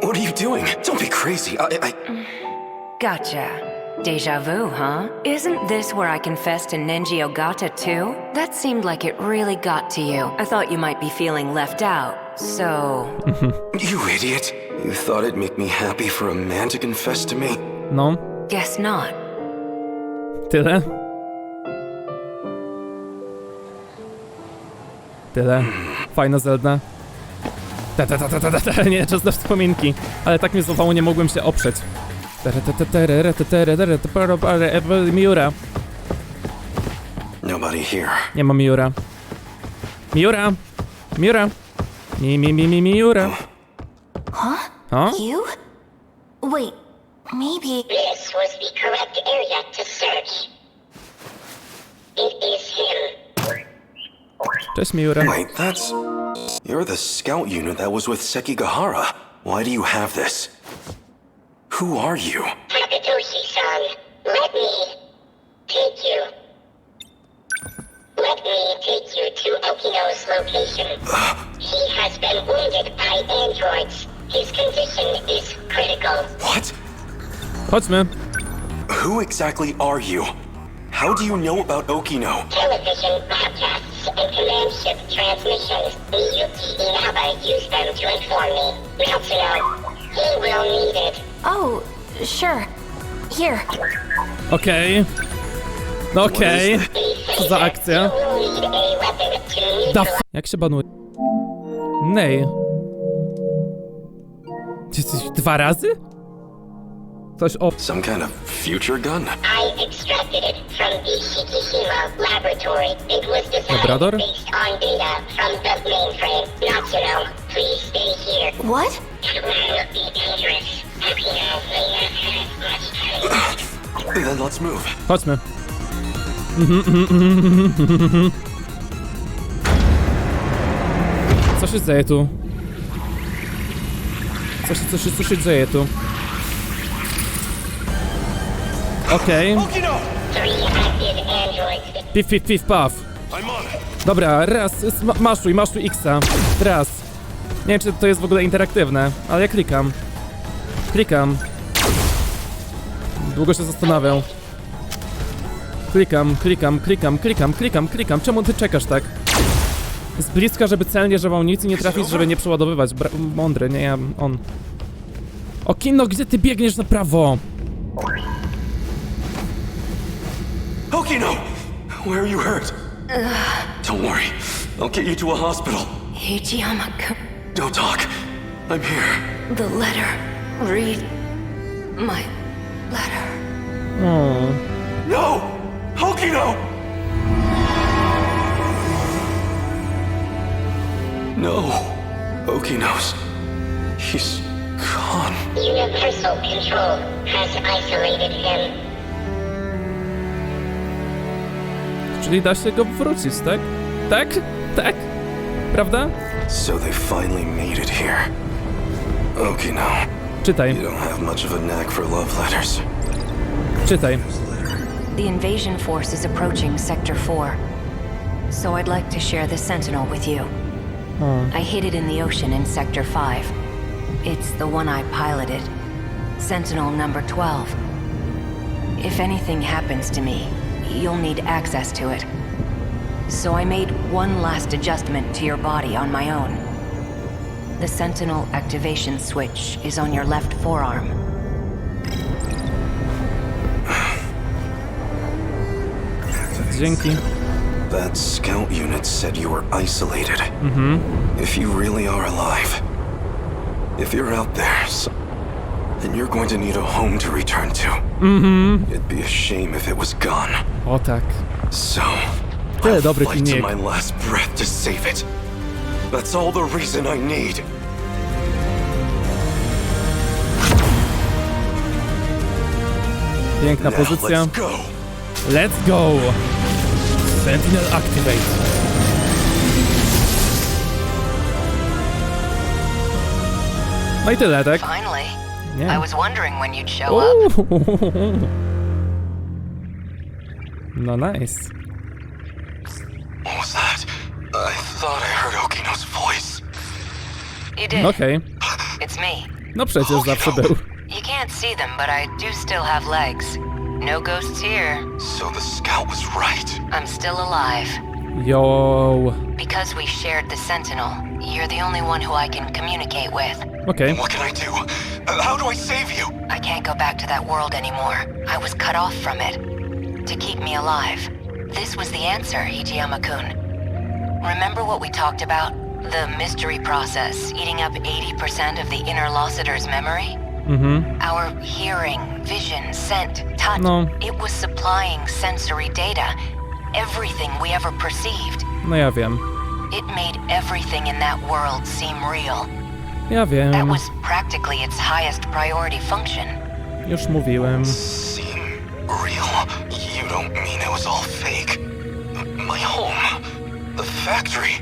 What are you doing? Don't be crazy. I... Gotcha. Deja vu, huh? Isn't this where I confessed to Nenji Ogata too? That seemed like it really got to you. I thought you might be feeling left out, so... You idiot. You thought it'd make me happy for a man to confess to me? No, Guess not. tyle. Fajna Zelda. Nie, czas na wspominki. Ale tak mnie złapało, nie mogłem się oprzeć. Miura. Nobody here. Nie ma Miura. Miura! Miura. Huh? You? Wait, maybe... This was the correct area to search. It is him. Cześć Miura. Wait, that's... You're the scout unit that was with Sekigahara. Why do you have this? Who are you? Takatoshi-san, let me take you. Let me take you to Okino's location. He has been wounded by androids. His condition is critical. What? Chodźmy. Who exactly are you? How do you know about Okino? Television broadcasts and command ship transmissions. Miyuki Inaba used them to inform me. Natsuno, he will need it. Oh, sure. Here. Okej. Okej. Co za akcja? You will need a weapon to Da f... Jak się banuje? Nej. Dwa razy? Coś o... Some kind of future gun? I extracted it from the Shikishima laboratory. It was designed Labrador? based on data from the mainframe. Natsuno, please stay here. What? It will be dangerous. Okino may not have much time. Then let's move. Chodźmy. Co się dzieje tu? Co się dzieje tu? Okej. Three active androids. Pif, paf. I'm on it. Dobra, raz, maszuj X-a. Raz. Nie wiem, czy to jest w ogóle interaktywne, ale ja klikam. Klikam. Długo się zastanawiam. Klikam. Czemu ty czekasz tak? Z bliska, żeby celnie, żeby nic nie trafić, żeby nie przeładowywać. Mądry, nie ja, on. Okino, gdzie ty biegniesz na prawo? Okino! Where are you hurt? Don't worry. I'll get you to a hospital. Don't talk. I'm here. The letter. Read my letter. Oh. No! Okino! No. Okino's. He's gone. Universal control has isolated him. Czyli da się go wrócić, tak? Tak? Tak? Prawda? So they finally made it here. Okino. Czytaj. You don't have much of a knack for love letters. Czytaj. The invasion force is approaching Sector 4. So I'd like to share the Sentinel with you. I hid it in the ocean in Sector 5. It's the one I piloted. Sentinel number 12. If anything happens to me, you'll need access to it. So I made one last adjustment to your body on my own. The Sentinel activation switch is on your left forearm. Dzięki. That scout unit said you were isolated. If you really are alive, if you're out there, then you're going to need a home to return to. It'd be a shame if it was gone. O tak. So, Tyle I'll dobrych fight to linijek. my last breath to save it. That's all the reason I need. Piękna Now, pozycja. let's go. Let's go! Sentinel activate. No i tyle, tak? Finally. Nie. I was wondering when you'd show up. No nice. What was that? I thought I heard Okino's voice. You did. Okej. It's me. No przecież zawsze był. You can't see them, but I do still have legs. No ghosts here. So the scout was right. I'm still alive. Yo. Because we shared the Sentinel, you're the only one who I can communicate with. Okej. What can I do? How do I save you? I can't go back to that world anymore. I was cut off from it. To keep me alive. This was the answer, Hijiyama-kun. Remember what we talked about? The mystery process, eating up 80% of the inner Lossiter's memory? Our hearing, vision, scent, touch, No. it was supplying sensory data. Everything we ever perceived. No ja wiem. It made everything in that world seem real. Ja That wiem. was practically its highest priority function. Już mówiłem. Seem real? You don't mean it was all fake? My home? The factory?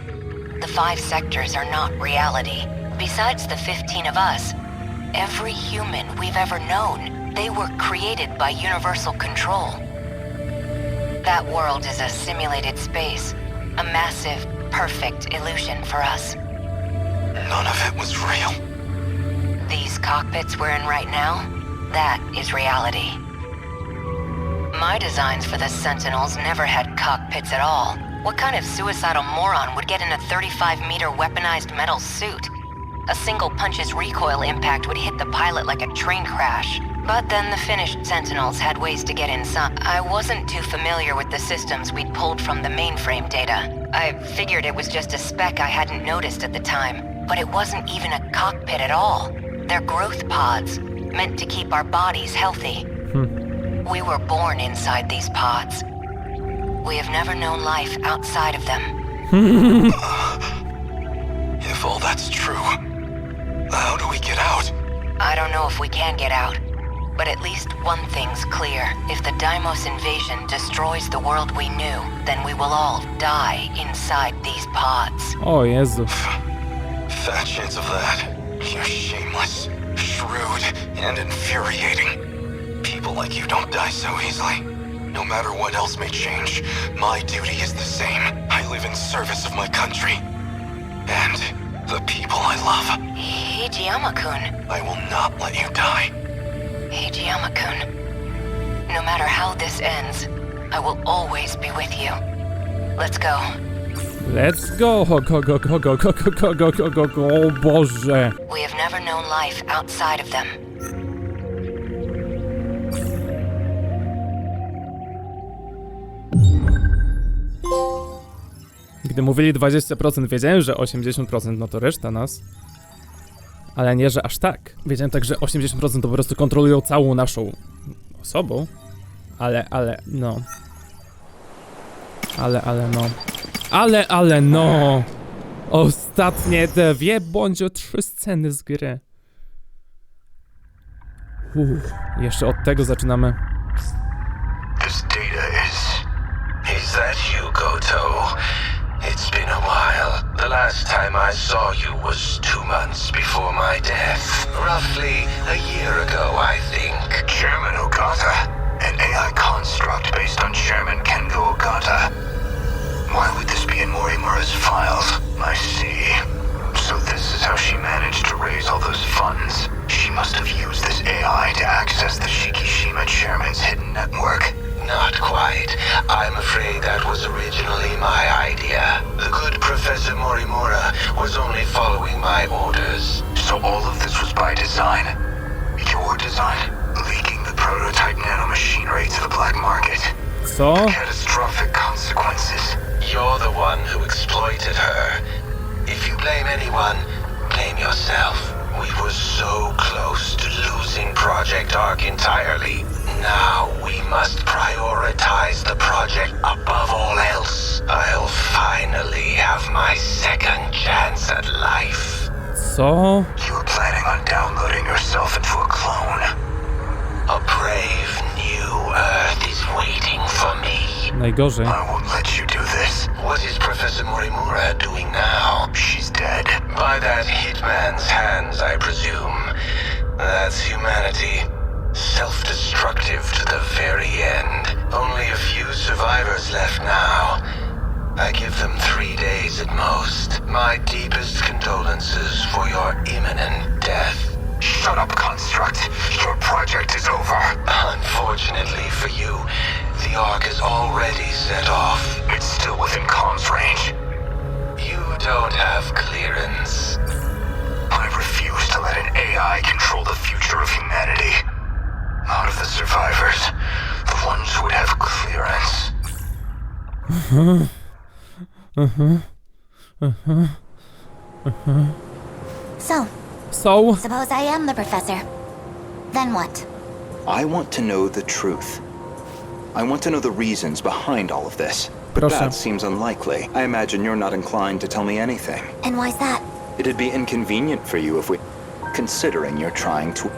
The 5 sectors are not reality. Besides the 15 of us, every human we've ever known, they were created by universal control. That world is a simulated space, a massive, perfect illusion for us. None of it was real. These cockpits we're in right now, that is reality. My designs for the Sentinels never had cockpits at all. What kind of suicidal moron would get in a 35-meter weaponized metal suit? A single punch's recoil impact would hit the pilot like a train crash. But then the finished Sentinels had ways to get inside. I wasn't too familiar with the systems we'd pulled from the mainframe data. I figured it was just a speck I hadn't noticed at the time. But it wasn't even a cockpit at all. They're growth pods, meant to keep our bodies healthy. We were born inside these pods. We have never known life outside of them. If all that's true, how do we get out? I don't know if we can get out, but at least one thing's clear. If the Deimos invasion destroys the world we knew, then we will all die inside these pods. O Jezu. Fat chance of that. You're shameless, shrewd, and infuriating. People like you don't die so easily. No matter what else may change, my duty is the same. I live in service of my country. And the people I love. Hijiyama-kun. I will not let you die. Hijiyama-kun. No matter how this ends, I will always be with you. Let's go. Let's go, go, o Boże. We have never known life outside of them. Gdy mówili 20%, wiedziałem, że 80% no to reszta nas. Ale nie, że aż tak. Wiedziałem tak, że 80% to po prostu kontrolują całą naszą osobą. No. Ale no. Ostatnie 2 bądź 3 sceny z gry. Jeszcze od tego zaczynamy. This data is that you, Gouto? It's been a while. The last time I saw you was 2 months before my death. Roughly a year ago, I think. Chairman Ogata. An AI construct based on Chairman Kengo Ogata. Why would this be in Morimura's files? I see. So this is how she managed to raise all those funds. She must have used this AI to access the Shikishima Chairman's hidden network. Not quite. I'm afraid that was originally my idea. The good Professor Morimura was only following my orders. So all of this was by design? Your design? Leaking the prototype nanomachinery to the black market? Co? Catastrophic consequences. You're the one who exploited her. If you blame anyone, blame yourself. We were so close to losing Project Ark entirely. Now we must prioritize the project above all else. I'll finally have my second chance at life. Co? You were planning on downloading yourself into a clone. A brave new Earth is waiting for me. Najgorzej. I won't let you do this. What is Professor Morimura doing now? She's dead. By that hitman's hands, I presume. That's humanity. Self-destructive to the very end. Only a few survivors left now. I give them 3 days at most. My deepest condolences for your imminent death. Shut up, Construct. Your project is over. Unfortunately for you, the Ark is already set off. It's still within comms range. You don't have clearance. I refuse to let an AI control the future of humanity. Out of the survivors, the ones who would have clearance. So, suppose I am the professor. Then what? I want to know the truth. I want to know the reasons behind all of this. But Proszę. that seems unlikely. I imagine you're not inclined to tell me anything. And why's that? It'd be inconvenient for you if we... Considering you're trying to...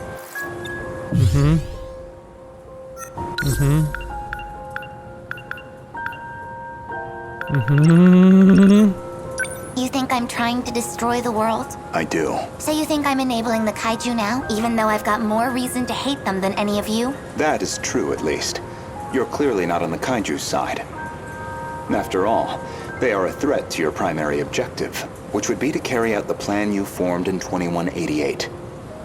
You think I'm trying to destroy the world? I do. So you think I'm enabling the kaiju now, even though I've got more reason to hate them than any of you? That is true, at least. You're clearly not on the kaiju's side. After all, they are a threat to your primary objective, which would be to carry out the plan you formed in 2188.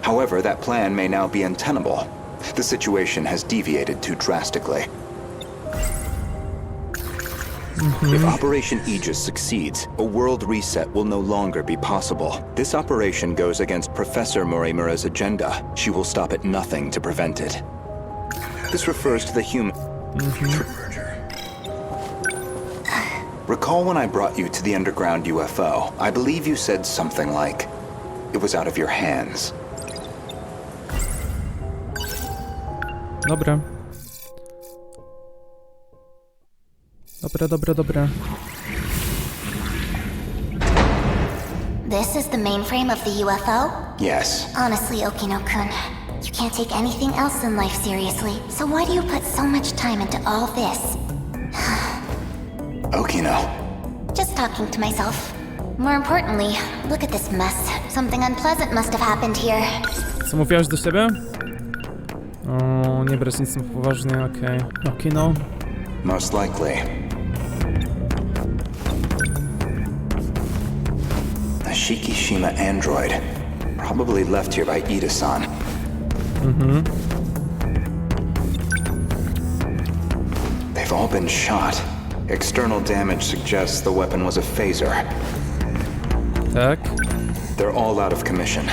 However, that plan may now be untenable. The situation has deviated too drastically. If Operation Aegis succeeds, a world reset will no longer be possible. This operation goes against Professor Morimura's agenda. She will stop at nothing to prevent it. This refers to the human... Recall when I brought you to the underground UFO, I believe you said something like, it was out of your hands. Dobra. Dobra. This is the mainframe of the UFO? Yes. Honestly, Okino-kun, you can't take anything else in life seriously. So why do you put so much time into all this? Okino. Just talking to myself. More importantly, look at this mess. Something unpleasant must have happened here. Co mówiłaś do siebie? O, nie brać nic na poważnie, okej. Okej, no. Most likely. A Shikishima android. Probably left here by Ida-san. They've all been shot. External damage suggests the weapon was a phaser. Tak. They're all out of commission.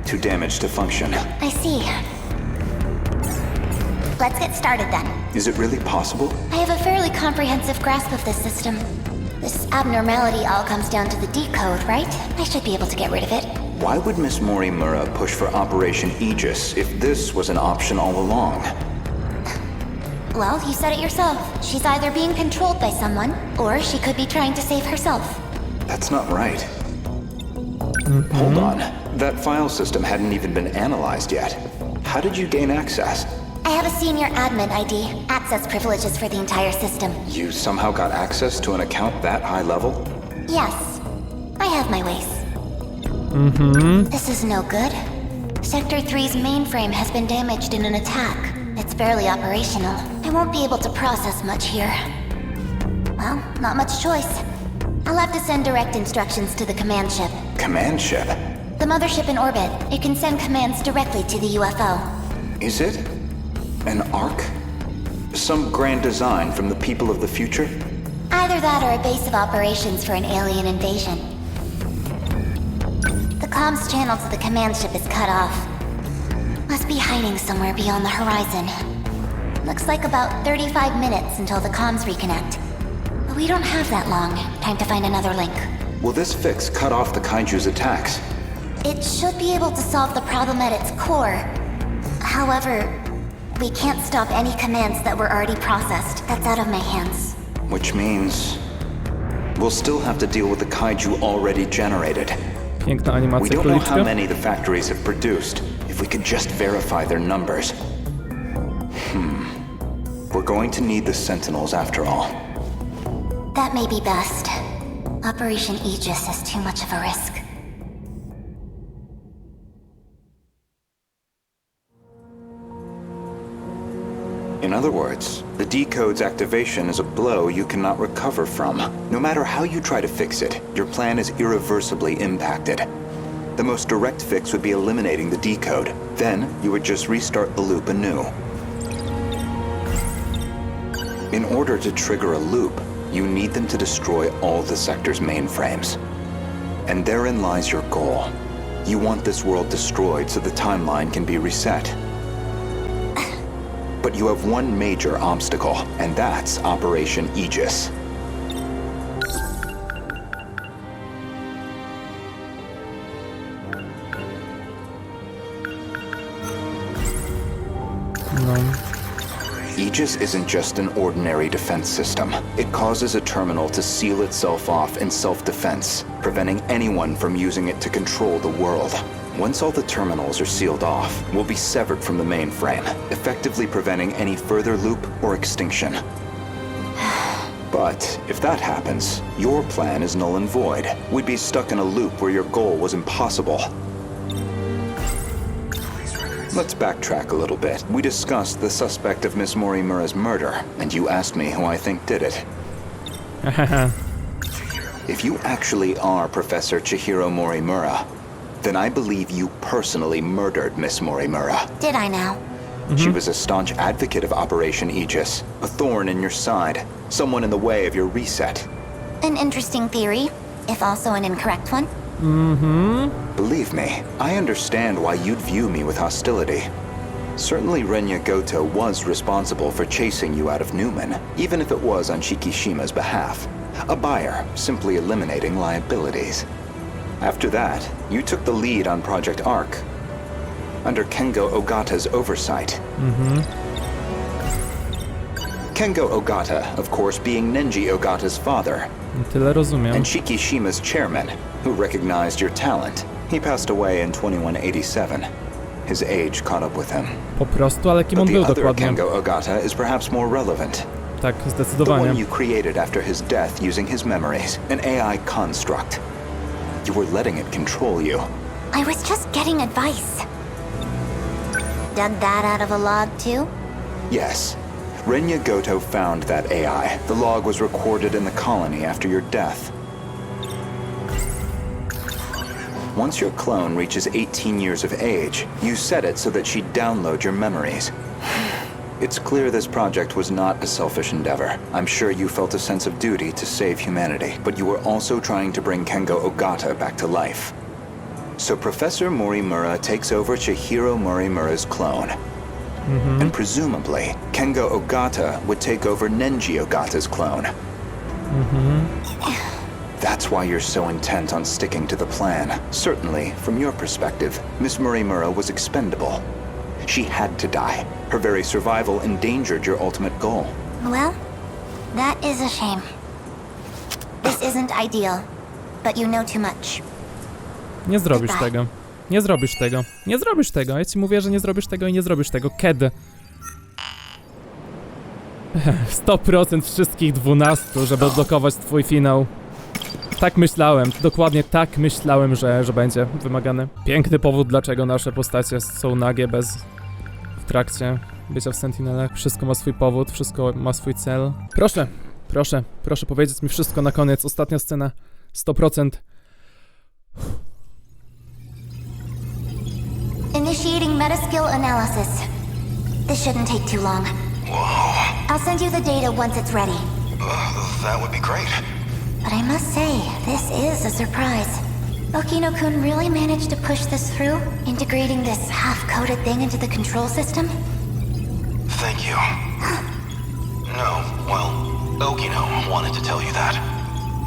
Too damaged to function. I see. Let's get started then. Is it really possible? I have a fairly comprehensive grasp of this system. This abnormality all comes down to the decode, right? I should be able to get rid of it. Why would Miss Morimura push for Operation Aegis if this was an option all along? Well, you said it yourself. She's either being controlled by someone, or she could be trying to save herself. That's not right. Hold on. That file system hadn't even been analyzed yet. How did you gain access? I have a senior admin ID, access privileges for the entire system. You somehow got access to an account that high level? Yes, I have my ways. This is no good. Sector 3's mainframe has been damaged in an attack. It's barely operational. I won't be able to process much here. Well, not much choice. I'll have to send direct instructions to the command ship. Command ship? The mothership in orbit. It can send commands directly to the UFO. Is it? An Ark? Some grand design from the people of the future? Either that or a base of operations for an alien invasion. The comms channel to the command ship is cut off. Must be hiding somewhere beyond the horizon. Looks like about 35 minutes until the comms reconnect. But we don't have that long. Time to find another link. Will this fix cut off the Kaiju's attacks? It should be able to solve the problem at its core. However, we can't stop any commands that were already processed. That's out of my hands. Which means we'll still have to deal with the Kaiju already generated. Piękna We animacja don't know how króliczka. many the factories have produced. If we could just verify their numbers. We're going to need the Sentinels after all. That may be best. Operation Aegis is too much of a risk. In other words, the decode's activation is a blow you cannot recover from. No matter how you try to fix it, your plan is irreversibly impacted. The most direct fix would be eliminating the decode. Then, you would just restart the loop anew. In order to trigger a loop, you need them to destroy all the sector's mainframes. And therein lies your goal. You want this world destroyed so the timeline can be reset. But you have one major obstacle, and that's Operation Aegis. Aegis isn't just an ordinary defense system. It causes a terminal to seal itself off in self-defense, preventing anyone from using it to control the world. Once all the terminals are sealed off, we'll be severed from the mainframe, effectively preventing any further loop or extinction. But if that happens, your plan is null and void. We'd be stuck in a loop where your goal was impossible. Let's backtrack a little bit. We discussed the suspect of Miss Morimura's murder, and you asked me who I think did it. If you actually are Professor Chihiro Morimura, then I believe you personally murdered Miss Morimura. Did I now? She was a staunch advocate of Operation Aegis, a thorn in your side, someone in the way of your reset. An interesting theory, if also an incorrect one. Believe me, I understand why you'd view me with hostility. Certainly Renya Gouto was responsible for chasing you out of Newman, even if it was on Shikishima's behalf. A buyer, simply eliminating liabilities. After that, you took the lead on Project Ark, under Kengo Ogata's oversight. Kengo Ogata, of course, being Nenji Ogata's father. Tyle rozumiem. And Shikishima's chairman, who recognized your talent. He passed away in 2187. His age caught up with him. Po prostu, ale kim But on the był other dokładnie? Kengo Ogata is perhaps more relevant. Tak, The one zdecydowanie. you created after his death using his memories, an AI construct. You were letting it control you. I was just getting advice. Dug that out of a log, too? Yes. Renya Gouto found that AI. The log was recorded in the colony after your death. Once your clone reaches 18 years of age, you set it so that she'd download your memories. It's clear this project was not a selfish endeavor. I'm sure you felt a sense of duty to save humanity, but you were also trying to bring Kengo Ogata back to life. So Professor Morimura takes over Chihiro Morimura's clone. And presumably, Kengo Ogata would take over Nenji Ogata's clone. That's why you're so intent on sticking to the plan. Certainly, from your perspective, Miss Morimura was expendable. She had to die. Her very survival endangered your ultimate goal. Well, that is a shame. This isn't ideal, but you know too much. Nie zrobisz tego. Nie zrobisz tego. Nie zrobisz tego. Ja ci mówię, że nie zrobisz tego i nie zrobisz tego. Kiedy? 100% wszystkich 12, żeby odblokować twój finał. Tak myślałem, dokładnie tak myślałem, że będzie wymagany. Piękny powód, dlaczego nasze postacie są nagie w trakcie bycia w Sentinelach. Wszystko ma swój powód, wszystko ma swój cel. Proszę powiedzieć mi wszystko na koniec. Ostatnia scena. 100%. Initiating metaskill analysis. This shouldn't take too long. Whoa. I'll send you the data once it's ready. That would be great. But I must say, this is a surprise. Okino-kun really managed to push this through, integrating this half-coded thing into the control system? Thank you. No, well, Okino wanted to tell you that.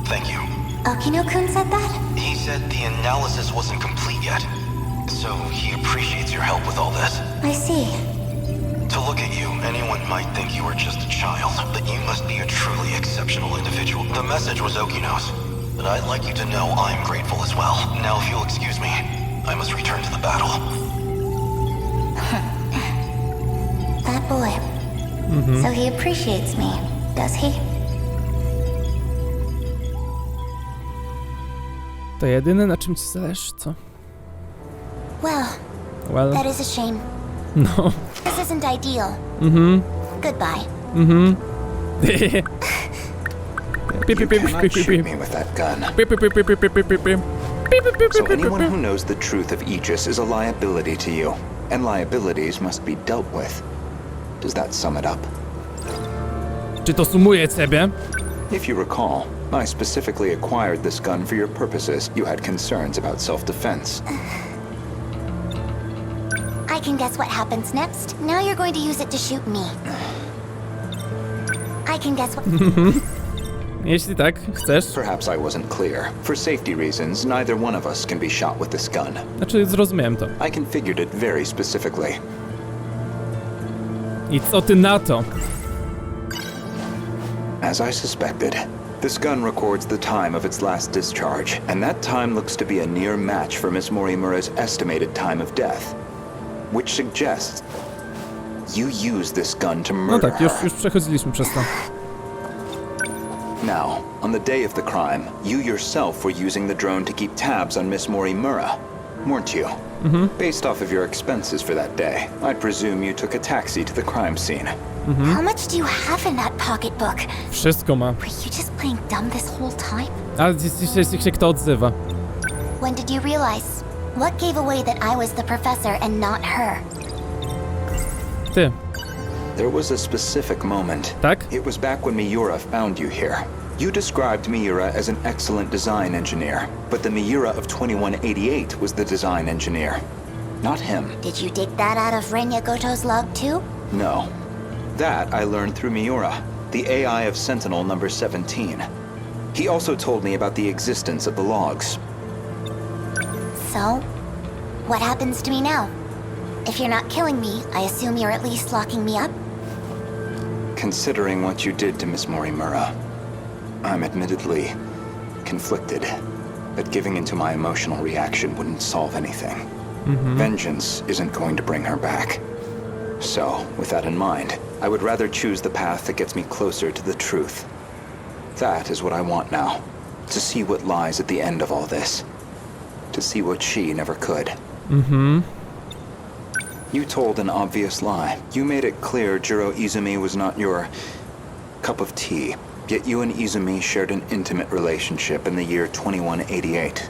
Thank you. Okino-kun said that? He said the analysis wasn't complete yet, so he appreciates your help with all this. I see. To look at you, anyone might think you were just a child, but you must be a truly exceptional individual. The message was Okino's, but I'd like you to know I'm grateful as well. Now, if you'll excuse me, I must return to the battle. That boy. So he appreciates me, does he? To jedyne, na czym ci zależy, co? Well, that is a shame. No. This isn't ideal. Goodbye. You cannot shoot me with that gun. So anyone who knows the truth of Aegis is a liability to you, and liabilities must be dealt with. Does that sum it up? Czy to sumuje ciebie? If you recall, I specifically acquired this gun for your purposes. You had concerns about self-defense. I can guess what happens next. Now you're going to use it to shoot me. I can guess what... Jeśli tak, chcesz. Perhaps I wasn't clear. For safety reasons, neither one of us can be shot with this gun. Znaczy, zrozumiałem to. I configured it very specifically. I co ty na to? As I suspected, this gun records the time of its last discharge, and that time looks to be a near match for Miss Morimura's estimated time of death. Which suggests you used this gun to No murder tak, her. już przechodziliśmy przez to. Now, on the day of the crime, you yourself were using the drone to keep tabs on Miss Morimura, weren't you? Based off of your expenses for that day, I presume you took a taxi to the crime scene. How much do you have in that pocketbook? Wszystko ma. Were you just playing dumb this whole time? Ale dzisiaj się kto odzywa? When did you realize? What gave away that I was the professor and not her? Ty. There was a specific moment. Tak? It was back when Miura found you here. You described Miura as an excellent design engineer, but the Miura of 2188 was the design engineer, not him. Did you dig that out of Renya Goto's log too? No. That I learned through Miura, the AI of Sentinel number 17. He also told me about the existence of the logs. So, what happens to me now? If you're not killing me, I assume you're at least locking me up? Considering what you did to Miss Morimura, I'm admittedly conflicted, but giving into my emotional reaction wouldn't solve anything. Vengeance isn't going to bring her back. So, with that in mind, I would rather choose the path that gets me closer to the truth. That is what I want now, to see what lies at the end of all this. To see what she never could. You told an obvious lie. You made it clear Jiro Izumi was not your cup of tea. Yet you and Izumi shared an intimate relationship in the year 2188.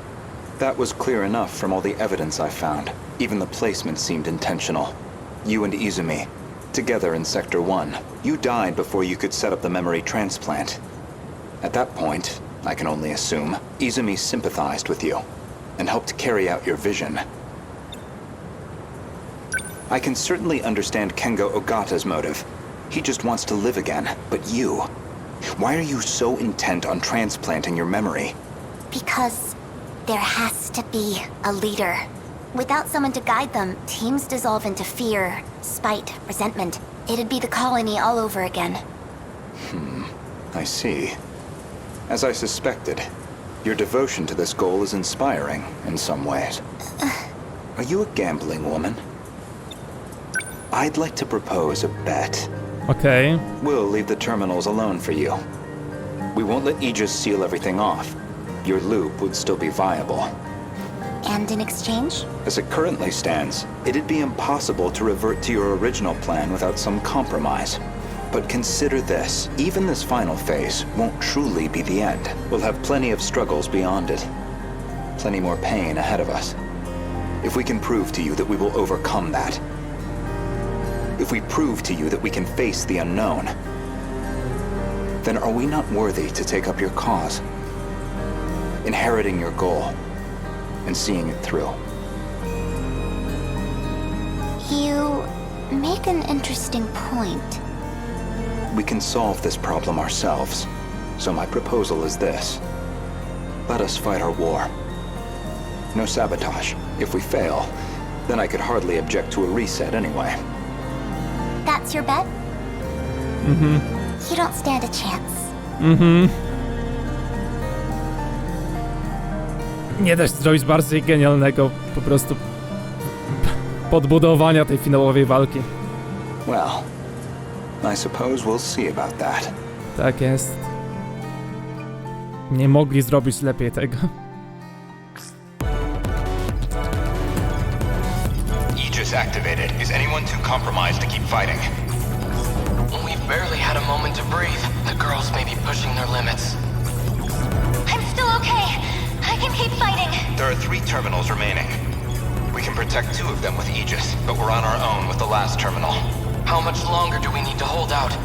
That was clear enough from all the evidence I found. Even the placement seemed intentional. You and Izumi, together in Sector 1. You died before you could set up the memory transplant. At that point, I can only assume, Izumi sympathized with you and helped carry out your vision. I can certainly understand Kengo Ogata's motive. He just wants to live again. But you, why are you so intent on transplanting your memory? Because there has to be a leader. Without someone to guide them, teams dissolve into fear, spite, resentment. It'd be the colony all over again. I see. As I suspected, your devotion to this goal is inspiring in some ways. Are you a gambling woman? I'd like to propose a bet. Okej. We'll leave the terminals alone for you. We won't let Aegis seal everything off. Your loop would still be viable. And in exchange? As it currently stands, it'd be impossible to revert to your original plan without some compromise. But consider this, even this final phase won't truly be the end. We'll have plenty of struggles beyond it. Plenty more pain ahead of us. If we can prove to you that we will overcome that. If we prove to you that we can face the unknown, then are we not worthy to take up your cause? Inheriting your goal and seeing it through. You make an interesting point. We can solve this problem ourselves. So my proposal is this. Let us fight our war. No sabotage. If we fail, then I could hardly object to a reset anyway. That's your bet? You don't stand a chance. Nie da się zrobić bardziej genialnego po prostu podbudowania tej finałowej walki. Well, I suppose we'll see about that. Tak jest. Nie mogli zrobić lepiej tego. Aegis activated. Is anyone too compromised to keep fighting? We've barely had a moment to breathe. The girls may be pushing their limits. I'm still okay. I can keep fighting. There are 3 terminals remaining. We can protect 2 of them with Aegis, but we're on our own with the last terminal. How much longer do we need to hold out?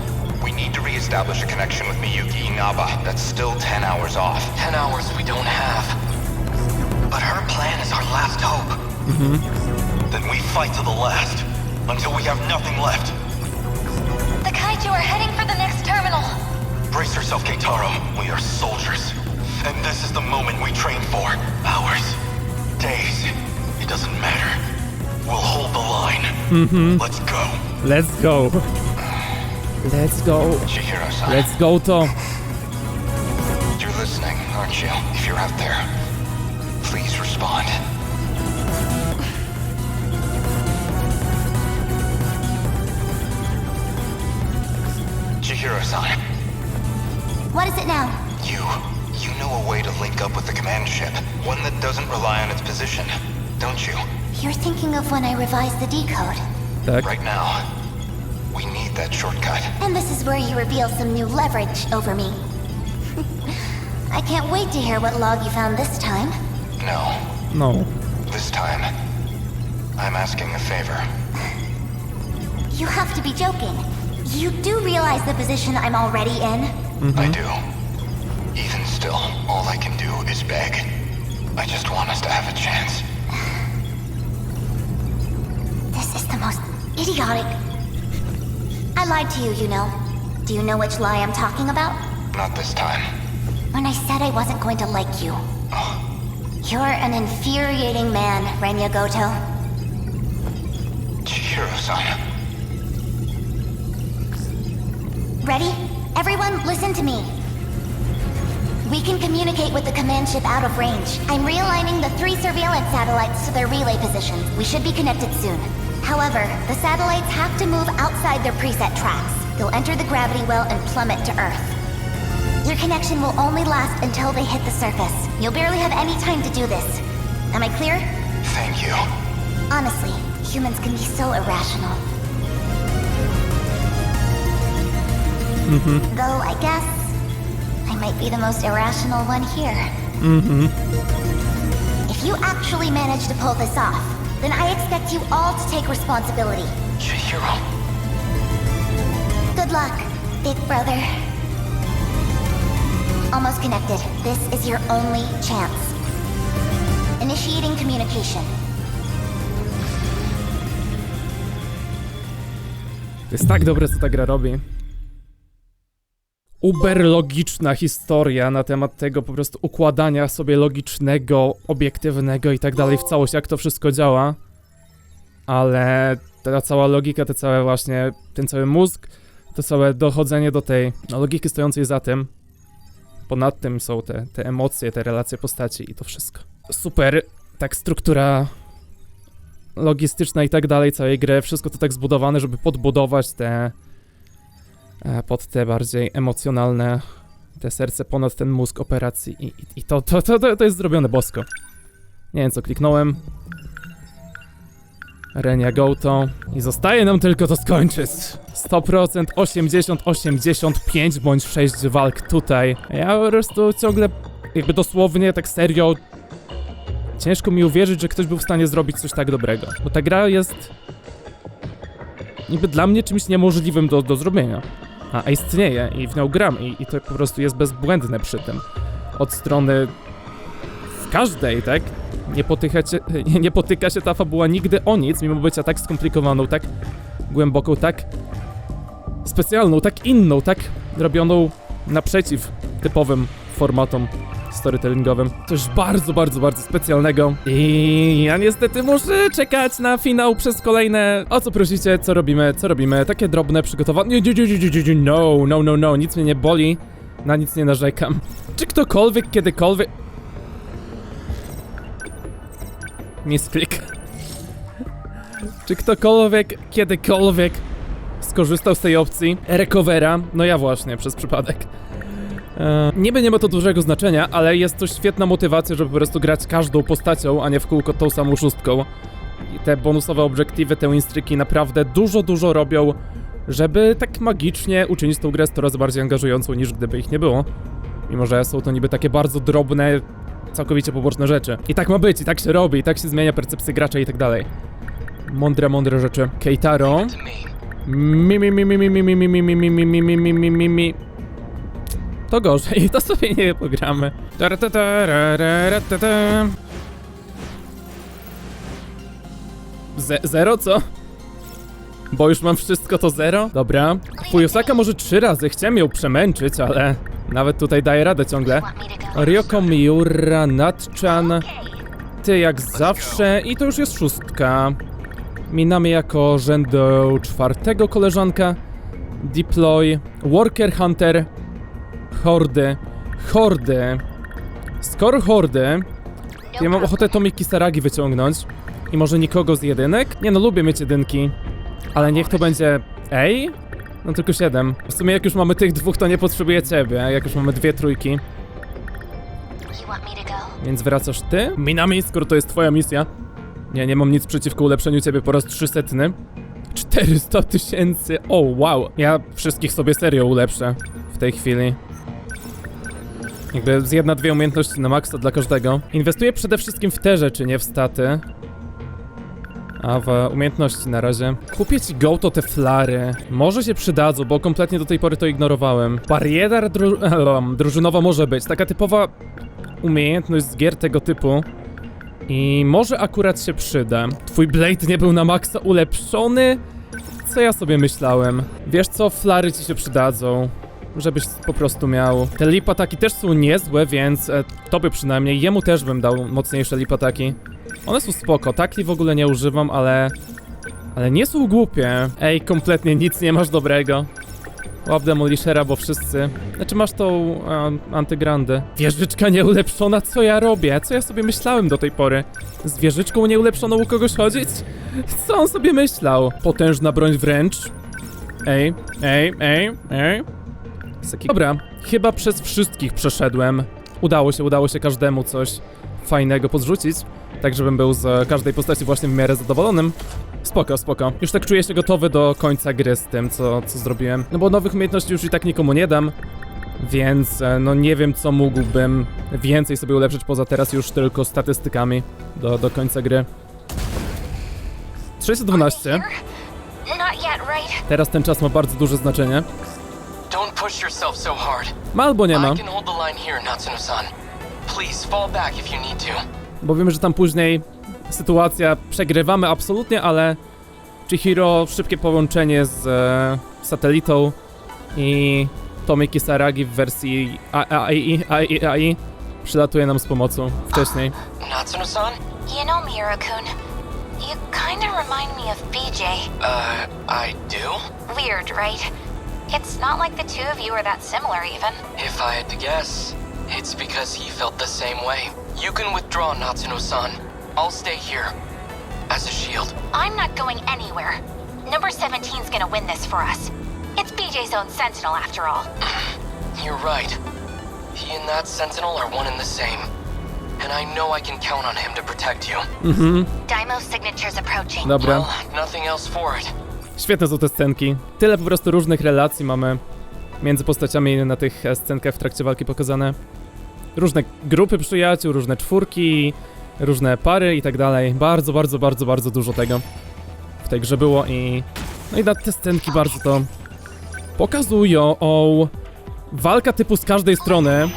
We need to re-establish a connection with Miyuki Inaba. That's still 10 hours off. 10 hours we don't have. But her plan is our last hope. Then we fight to the last, until we have nothing left. The kaiju are heading for the next terminal. Brace yourself, Keitaro. We are soldiers. And this is the moment we train for. Hours. Days. It doesn't matter. We'll hold the line. Let's go. Let's go. Let's go. Chihiro-san, Let's go to. you're listening, aren't you? If you're out there, please respond. Chihiro-san, What is it now? you know a way to link up with the command ship. One that doesn't rely on its position, don't you? You're thinking of when I revised the decode. Tak. Right now, we need that shortcut. And this is where you reveal some new leverage over me. I can't wait to hear what log you found this time. No. This time, I'm asking a favor. You have to be joking. You do realize the position I'm already in? I do. Even still, all I can do is beg. I just want us to have a chance. This is the most idiotic... I lied to you, you know. Do you know which lie I'm talking about? Not this time. When I said I wasn't going to like you. You're an infuriating man, Renya Gouto. Chihiro-san. Ready? Everyone, listen to me. We can communicate with the command ship out of range. I'm realigning the 3 surveillance satellites to their relay positions. We should be connected soon. However, the satellites have to move outside their preset tracks. They'll enter the gravity well and plummet to Earth. Your connection will only last until they hit the surface. You'll barely have any time to do this. Am I clear? Thank you. Honestly, Humans can be so irrational. Though I guess I might be the most irrational one here. If you actually manage to pull this off, then I expect you all to take responsibility. Chihiro. Good luck, big brother. Almost connected. This is your only chance. Initiating communication. To jest tak dobre, co ta gra robi. Uber logiczna historia na temat tego po prostu układania sobie logicznego, obiektywnego i tak dalej w całość, jak to wszystko działa. Ale ta cała logika, te całe właśnie, ten cały mózg, to całe dochodzenie do tej logiki stojącej za tym. Ponad tym są te emocje, te relacje postaci i to wszystko. Super, tak struktura logistyczna i tak dalej całej gry, wszystko to tak zbudowane, żeby podbudować pod te bardziej emocjonalne, te serce ponad ten mózg operacji i to jest zrobione bosko. Nie wiem co kliknąłem. Renia Gouto i zostaje nam tylko to skończyć. 100%, 80, 85 bądź 6 walk tutaj. Ja po prostu ciągle, jakby dosłownie, tak serio, ciężko mi uwierzyć, że ktoś był w stanie zrobić coś tak dobrego. Bo ta gra jest niby dla mnie czymś niemożliwym do zrobienia. A istnieje i w nią gram i to po prostu jest bezbłędne przy tym. Od strony w każdej, tak? Nie potyka się ta fabuła nigdy o nic, mimo bycia tak skomplikowaną, tak głęboką, tak specjalną, tak inną, tak robioną naprzeciw typowym formatom storytellingowym. Coś bardzo, bardzo, bardzo specjalnego i ja niestety muszę czekać na finał przez kolejne... O co prosicie? Co robimy? Takie drobne przygotowanie... No, nic mnie nie boli, na nic nie narzekam. Czy ktokolwiek kiedykolwiek... Misklik. Czy ktokolwiek kiedykolwiek skorzystał z tej opcji recovera? No ja właśnie, przez przypadek. Niby nie ma to dużego znaczenia, ale jest to świetna motywacja, żeby po prostu grać każdą postacią, a nie w kółko tą samą szóstką. I te bonusowe obiektywy, te winstreaki naprawdę dużo robią, żeby tak magicznie uczynić tą grę coraz bardziej angażującą, niż gdyby ich nie było. Mimo że są to niby takie bardzo drobne, całkowicie poboczne rzeczy. I tak ma być, i tak się robi, i tak się zmienia percepcja gracza i tak dalej. Mądre rzeczy. Keitaro. To gorzej, to sobie nie pogramy. Zero, co? Bo już mam wszystko to zero? Dobra. Fuyosaka może 3 razy, chciałem ją przemęczyć, ale nawet tutaj daje radę ciągle. Ryoko Miura, Natchan, ty jak zawsze i to już jest 6. Minami jako rzędu 4. koleżanka. Deploy, Worker Hunter, Hordy. Skoro hordy, to ja mam ochotę Tomi Kisaragi wyciągnąć. I może nikogo z jedynek? Nie no, lubię mieć jedynki. Ale niech to będzie... Ej? No tylko 7. W sumie jak już mamy tych 2, to nie potrzebuję ciebie. Jak już mamy 2 trójki. Więc wracasz ty? Minami, skoro to jest twoja misja. Nie mam nic przeciwko ulepszeniu ciebie po raz 300. 400 000. O, wow. Ja wszystkich sobie serio ulepszę w tej chwili. Jakby z 1-2 umiejętności na maksa dla każdego. Inwestuję przede wszystkim w te rzeczy, nie w staty. A w umiejętności na razie. Kupię ci Gouto te flary. Może się przydadzą, bo kompletnie do tej pory to ignorowałem. Bariera drużynowa może być. Taka typowa umiejętność z gier tego typu. I może akurat się przyda. Twój Blade nie był na maksa ulepszony? Co ja sobie myślałem? Wiesz co, flary ci się przydadzą. Żebyś po prostu miał. Te lipataki też są niezłe, więc tobie przynajmniej, jemu też bym dał mocniejsze lipataki. One są spoko, takli w ogóle nie używam, ale nie są głupie. Ej, kompletnie nic nie masz dobrego. Łap Demolishera, bo wszyscy... Znaczy masz tą antygrandę. Wieżyczka nieulepszona, co ja robię? Co ja sobie myślałem do tej pory? Z wieżyczką nieulepszoną u kogoś chodzić? Co on sobie myślał? Potężna broń wręcz. Ej. Dobra, chyba przez wszystkich przeszedłem. Udało się każdemu coś fajnego podrzucić. Tak, żebym był z każdej postaci właśnie w miarę zadowolonym. Spoko, spoko. Już tak czuję się gotowy do końca gry z tym, co zrobiłem. No bo nowych umiejętności już i tak nikomu nie dam. Więc no nie wiem, co mógłbym więcej sobie ulepszyć poza teraz już tylko statystykami do końca gry. 312. Teraz ten czas ma bardzo duże znaczenie. Don't push yourself so hard. Ma albo nie ma. I can hold the line here, Natsuno-san. Please fall back if you need to. Bo wiemy, że tam później sytuacja przegrywamy absolutnie, ale Chihiro szybkie połączenie z satelitą i Tomi Kisaragi w wersji AI przylatuje nam z pomocą wcześniej. Natsuno-san? You know, Miura-kun, you kinda remind me of BJ. I do? Weird, right? It's not like the two of you are that similar, even. If I had to guess, it's because he felt the same way. You can withdraw, Natsuno-san. I'll stay here. As a shield. I'm not going anywhere. Number 17's gonna win this for us. It's BJ's own sentinel, after all. You're right. He and that sentinel are one and the same. And I know I can count on him to protect you. Daimo's signature's approaching. Dobra. Well, nothing else for it. Świetne są te scenki. Tyle po prostu różnych relacji mamy między postaciami na tych scenkach w trakcie walki pokazane. Różne grupy przyjaciół, różne czwórki, różne pary i tak dalej. Bardzo, bardzo, bardzo, bardzo dużo tego w tej grze było i... No i te scenki bardzo to pokazują. Walka typu z każdej strony.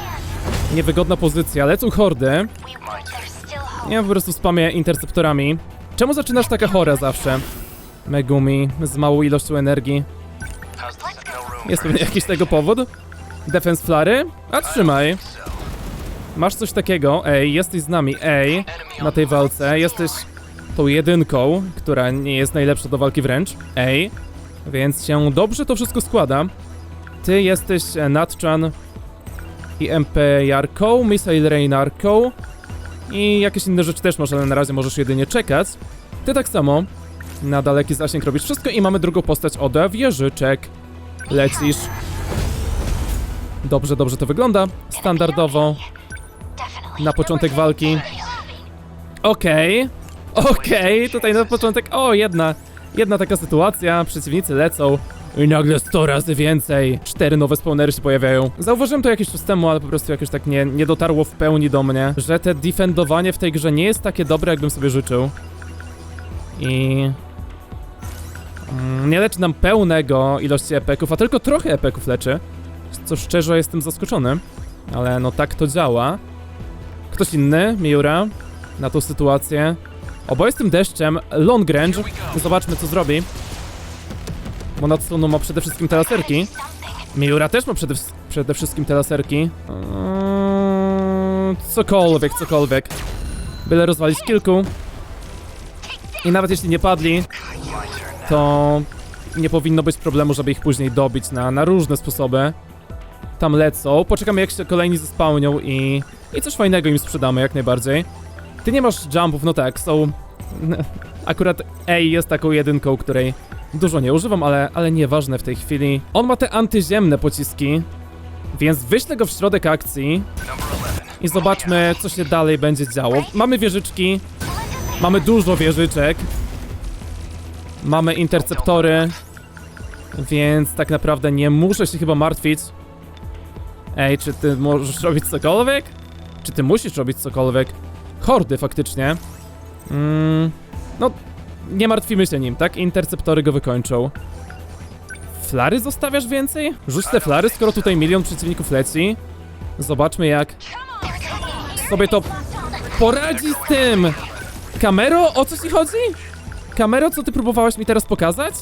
Niewygodna pozycja, lecą hordy. Ja po prostu spamię interceptorami. Czemu zaczynasz taka chora zawsze? Megumi, z małą ilością energii. Jest pewnie jakiś tego powód? Defense flary? A trzymaj. Masz coś takiego, ej, jesteś z nami, ej, na tej walce, jesteś tą jedynką, która nie jest najlepsza do walki wręcz, ej, więc się dobrze to wszystko składa. Ty jesteś Natchan i MP-jarką, Missile Rainarką i jakieś inne rzeczy też masz, ale na razie możesz jedynie czekać. Ty tak samo, na daleki zasięg robisz wszystko i mamy drugą postać od wieżyczek. Lecisz. Dobrze, dobrze to wygląda, standardowo. Na początek walki. Okej, tutaj na początek, jedna taka sytuacja, przeciwnicy lecą i nagle 100 razy więcej. 4 nowe spawnery się pojawiają. Zauważyłem to jakiś czas temu, ale po prostu jakoś tak nie dotarło w pełni do mnie, że te defendowanie w tej grze nie jest takie dobre, jakbym sobie życzył. I... nie leczy nam pełnego ilości epeków, a tylko trochę epeków leczy. Co szczerze jestem zaskoczony, ale no tak to działa. Ktoś inny, Miura, na tą sytuację. Oboje z tym deszczem, long range. Zobaczmy, co zrobi. Bo Natsuno ma przede wszystkim te laserki. Miura też ma przede wszystkim te laserki. Cokolwiek. Byle rozwalić kilku. I nawet jeśli nie padli, to nie powinno być problemu, żeby ich później dobić na różne sposoby. Tam lecą. Poczekamy, jak się kolejni zespałnią i coś fajnego im sprzedamy, jak najbardziej. Ty nie masz jumpów, no tak, są... Akurat A jest taką jedynką, której dużo nie używam, ale nieważne w tej chwili. On ma te antyziemne pociski, więc wyślę go w środek akcji i zobaczmy, co się dalej będzie działo. Mamy wieżyczki, mamy dużo wieżyczek, mamy interceptory, więc tak naprawdę nie muszę się chyba martwić. Ej, czy ty możesz robić cokolwiek? Czy ty musisz robić cokolwiek? Hordy faktycznie. No, nie martwimy się nim, tak? Interceptory go wykończą. Flary zostawiasz więcej? Rzuć te flary, skoro tutaj milion przeciwników leci. Zobaczmy, jak sobie to poradzi z tym. Kamero, o co ci chodzi? Kamero, co ty próbowałaś mi teraz pokazać?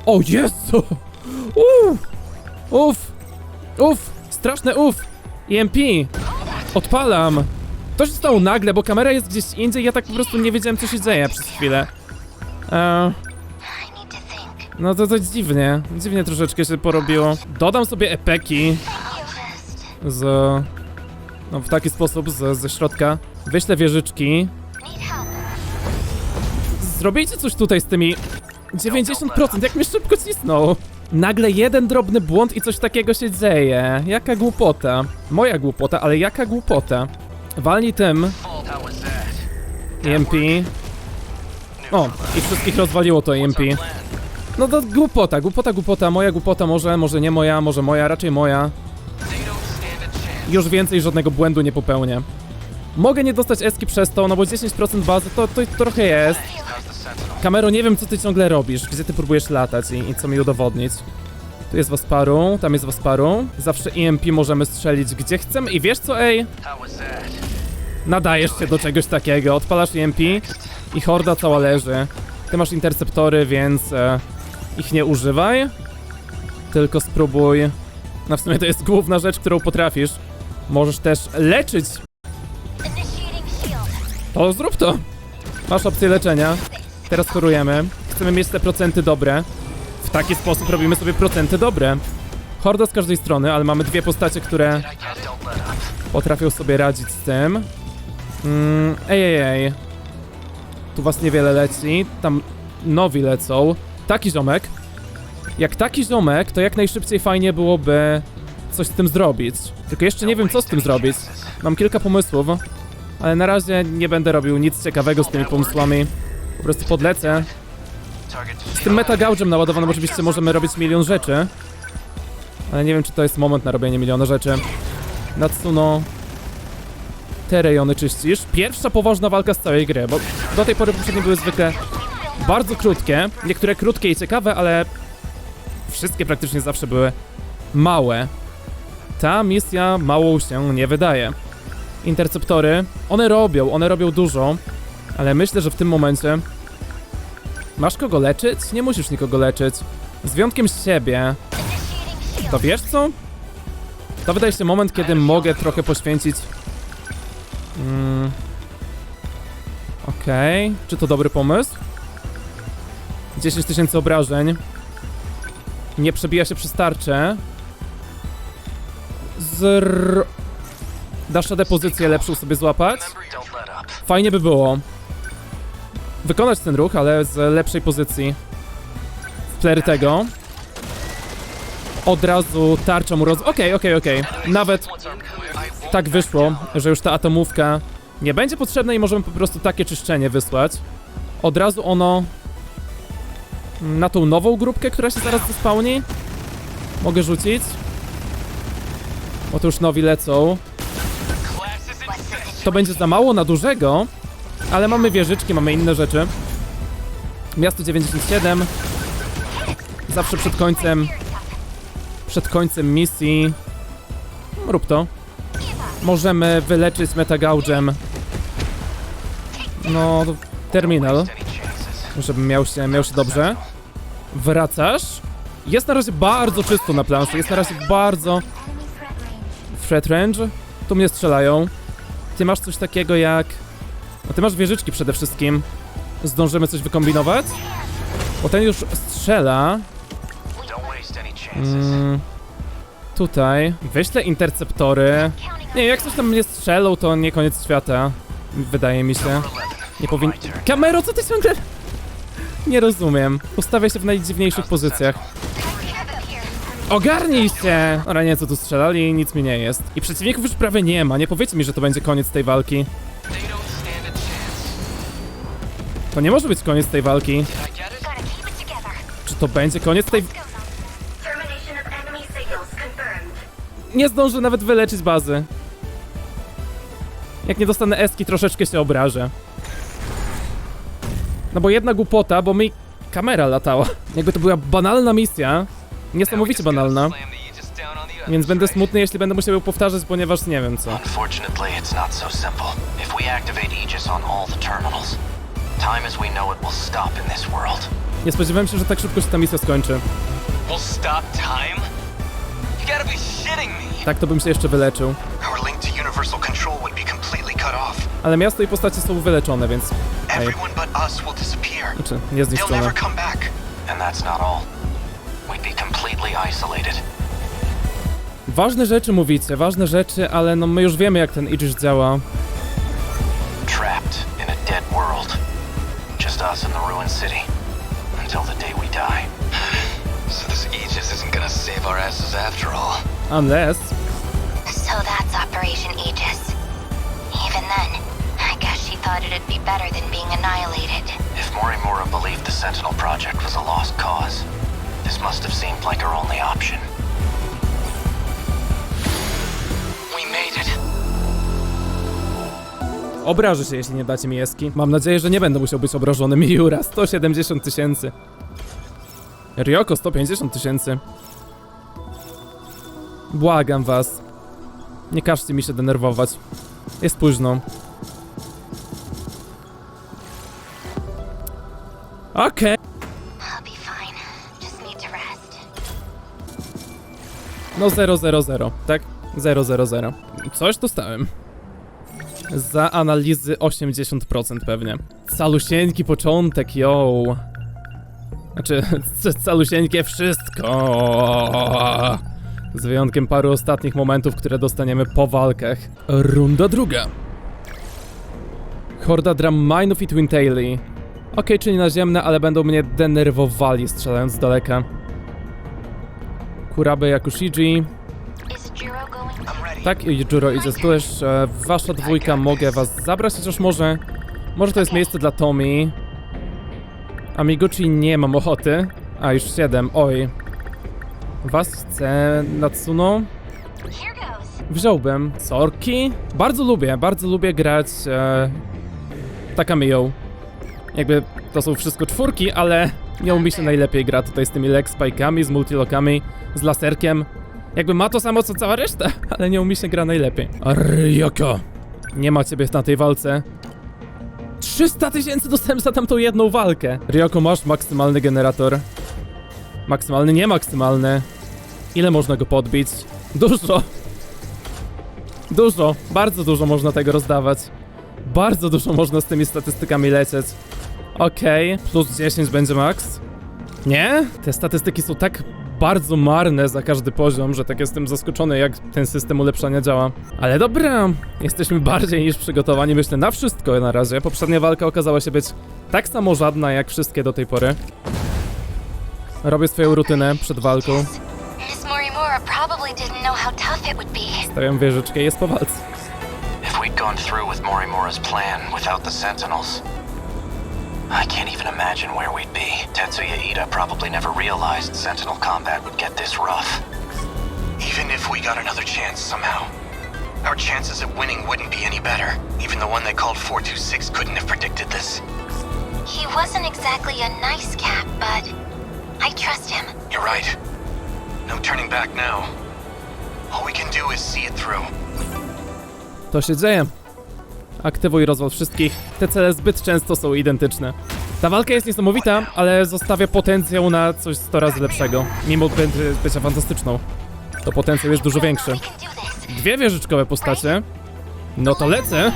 O Jezu! Straszne EMP. Odpalam. To się stało nagle, bo kamera jest gdzieś indziej, ja tak po prostu nie wiedziałem, co się dzieje przez chwilę. No to dziwnie. Dziwnie troszeczkę się porobiło. Dodam sobie epeki no w taki sposób ze środka. Wyślę wieżyczki. Zrobijcie coś tutaj z tymi 90%, jak mnie szybko cisnął. Nagle jeden drobny błąd i coś takiego się dzieje. Jaka głupota. Moja głupota, ale jaka głupota. Walnij tym. EMP. O, i wszystkich rozwaliło to EMP. No to głupota, moja głupota, może nie moja, może moja, raczej moja. Już więcej żadnego błędu nie popełnię. Mogę nie dostać eski przez to, no bo 10% bazy to trochę jest. Kamero, nie wiem co ty ciągle robisz, gdzie ty próbujesz latać i co mi udowodnić. Tu jest was paru, tam jest was paru. Zawsze EMP możemy strzelić gdzie chcemy i wiesz co, ej? Nadajesz się do czegoś takiego, odpalasz EMP i horda cała leży. Ty masz interceptory, więc ich nie używaj. Tylko spróbuj. No w sumie to jest główna rzecz, którą potrafisz. Możesz też leczyć. To zrób to. Masz opcję leczenia. Teraz chorujemy. Chcemy mieć te procenty dobre. W taki sposób robimy sobie procenty dobre. Horda z każdej strony, ale mamy dwie postacie, które potrafią sobie radzić z tym. Ej. Tu was niewiele leci. Tam nowi lecą. Taki ziomek. Jak taki ziomek, to jak najszybciej fajnie byłoby coś z tym zrobić. Tylko jeszcze nie wiem co z tym zrobić. Mam kilka pomysłów, ale na razie nie będę robił nic ciekawego z tymi pomysłami. Po prostu podlecę. Z tym metagouge'em naładowanym oczywiście możemy robić milion rzeczy. Ale nie wiem czy to jest moment na robienie miliona rzeczy. Natsuno. Te rejony czyścisz. Pierwsza poważna walka z całej gry, bo do tej pory poprzednie były zwykle bardzo krótkie. Niektóre krótkie i ciekawe, ale wszystkie praktycznie zawsze były małe. Ta misja małą się nie wydaje. Interceptory, one robią dużo, ale myślę, że w tym momencie masz kogo leczyć? Nie musisz nikogo leczyć. Z wyjątkiem siebie. To wiesz co? To wydaje się moment, kiedy mogę trochę poświęcić. Okej. Czy to dobry pomysł? 10 000 obrażeń. Nie przebija się przez tarczę. Dasz radę pozycję lepszą sobie złapać? Fajnie by było wykonać ten ruch, ale z lepszej pozycji. Flery tego. Od razu tarcza mu Okej. Nawet tak wyszło, że już ta atomówka nie będzie potrzebna i możemy po prostu takie czyszczenie wysłać. Od razu ono na tą nową grupkę, która się zaraz zespałni. Mogę rzucić. O, to już nowi lecą. To będzie za mało na dużego, ale mamy wieżyczki, mamy inne rzeczy. Miasto 97. Zawsze przed końcem misji. Rób to. Możemy wyleczyć metagouge'em. No, terminal. Żeby miał się dobrze. Wracasz. Jest na razie bardzo czysto na planszy. Jest na razie bardzo... Threat range. Tu mnie strzelają. Ty masz coś takiego jak... No ty masz wieżyczki przede wszystkim. Zdążymy coś wykombinować? Bo ten już strzela. Tutaj. Wyślę interceptory. Nie, jak coś tam mnie strzelą, to nie koniec świata. Wydaje mi się. Nie powinien... Kamero, co ty ciągle... Nie rozumiem. Ustawia się w najdziwniejszych pozycjach. Ogarnij się! Ora nie, co tu strzelali, nic mi nie jest. I przeciwników już prawie nie ma, nie powiedzcie mi, że to będzie koniec tej walki. To nie może być koniec tej walki. Czy to będzie koniec tej... Nie zdążę nawet wyleczyć bazy. Jak nie dostanę eski, troszeczkę się obrażę. No bo jedna głupota, bo mi kamera latała. Jakby to była banalna misja. Niesamowicie banalna. Więc będę smutny, jeśli będę musiał ją powtarzać, ponieważ nie wiem co. Unfortunately, it's not so simple. If we activate Aegis on all the terminals, time as we know it will stop in this world. Nie spodziewałem się, że tak szybko się ta misja skończy. We'll stop time? You gotta be shitting me. Tak to bym się jeszcze wyleczył. Our link to universal control would be completely cut off. Ale miasto i postacie są wyleczone, więc... Everyone but us will disappear. Znaczy, nie They'll zniszczone. never come back. And that's not all. We'd be completely isolated. Ważne rzeczy mówicie, ważne rzeczy, ale no my już wiemy jak ten Aegis działa. Trapped in a dead world. Just us in the ruined city. Until the day we die. So this Aegis isn't gonna save our asses after all. Unless... So that's Operation Aegis. Even then, I guess she thought it'd be better than being annihilated. If Morimura believed the Sentinel project was a lost cause. This must have seemed like our only option. We made it. Obrażę się, jeśli nie dacie mi jeski. Mam nadzieję, że nie będę musiał być obrażony. Miura, 170 000. Ryoko, 150 000. Błagam was. Nie każcie mi się denerwować. Jest późno. Okej. No 000, tak? 000. Coś dostałem. Za analizy 80% pewnie. Calusieńki początek, yo. Znaczy, calusieńkie wszystko. Z wyjątkiem paru ostatnich momentów, które dostaniemy po walkach. Runda druga. Horda Drum Mine'ów i Twintaili. Okej, czyli naziemne, ale będą mnie denerwowali strzelając z daleka. Kurabe Yakushiji. Tak, Juro idzie tu już. Wasza dwójka, mogę was zabrać, chociaż może to jest miejsce dla Tommy. Amiguchi nie mam ochoty. A, już 7, oj. Was chcę, Natsuno. Wziąłbym. Sorki. Bardzo lubię grać Takamiją. Jakby to są wszystko czwórki, ale nie mi się najlepiej gra tutaj z tymi leg spike'ami, z multilokami, z laserkiem. Jakby ma to samo co cała reszta, ale nie mi się gra najlepiej. Ryoko. Nie ma ciebie na tej walce. 300 000 dostałem za tamtą jedną walkę. Ryoko, masz maksymalny generator. Maksymalny, nie maksymalny. Ile można go podbić? Dużo. Dużo, bardzo dużo można tego rozdawać. Bardzo dużo można z tymi statystykami lecieć. Okej, plus 10 będzie max. Nie? Te statystyki są tak bardzo marne za każdy poziom, że tak jestem zaskoczony, jak ten system ulepszania działa. Ale dobra, jesteśmy bardziej niż przygotowani, myślę, na wszystko na razie. Poprzednia walka okazała się być tak samo żadna, jak wszystkie do tej pory. Robię swoją rutynę przed walką. Miss Morimura probably didn't know how tough it would be. Stawiam wieżyczkę i jest po walce. If we'd gone through with Morimura's plan without the Sentinels, I can't even imagine where we'd be. Tetsuya Ida probably never realized Sentinel combat would get this rough. Even if we got another chance somehow, our chances of winning wouldn't be any better. Even the one they called 426 couldn't have predicted this. He wasn't exactly a nice cat, but I trust him. You're right. No turning back now. All we can do is see it through. To się dzieje. Aktywuj rozwal wszystkich. Te cele zbyt często są identyczne. Ta walka jest niesamowita, ale zostawia potencjał na coś 100 razy lepszego. Mimo bycia fantastyczną, to potencjał jest dużo większy. 2 wieżyczkowe postacie. No to lecę.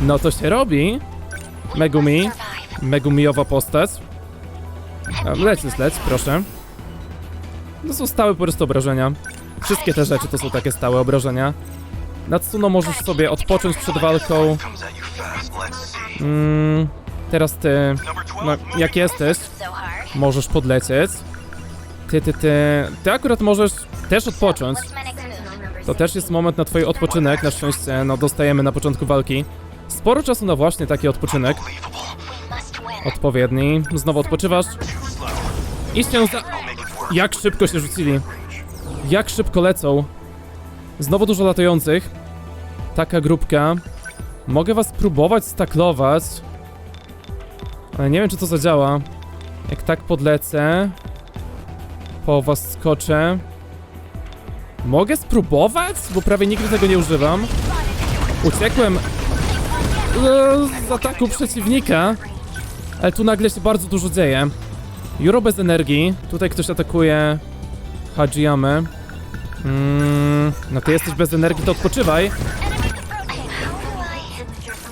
No to się robi. Megumi. Megumiowa postać. Leć, proszę. To są stałe po prostu obrażenia. Wszystkie te rzeczy to są takie stałe obrażenia. Natsuno, możesz sobie odpocząć przed walką. Teraz ty, no jak jesteś, możesz podlecieć. Ty akurat możesz też odpocząć. To też jest moment na twój odpoczynek. Na szczęście, no dostajemy na początku walki sporo czasu na właśnie taki odpoczynek. Odpowiedni. Znowu odpoczywasz. I się Jak szybko się rzucili. Jak szybko lecą. Znowu dużo latających. Taka grupka. Mogę was próbować staklować. Ale nie wiem, czy to zadziała. Jak tak podlecę, po was skoczę. Mogę spróbować? Bo prawie nigdy tego nie używam. Uciekłem z ataku przeciwnika. Ale tu nagle się bardzo dużo dzieje. Juro bez energii. Tutaj ktoś atakuje Hajiyamę. No ty jesteś bez energii, to odpoczywaj.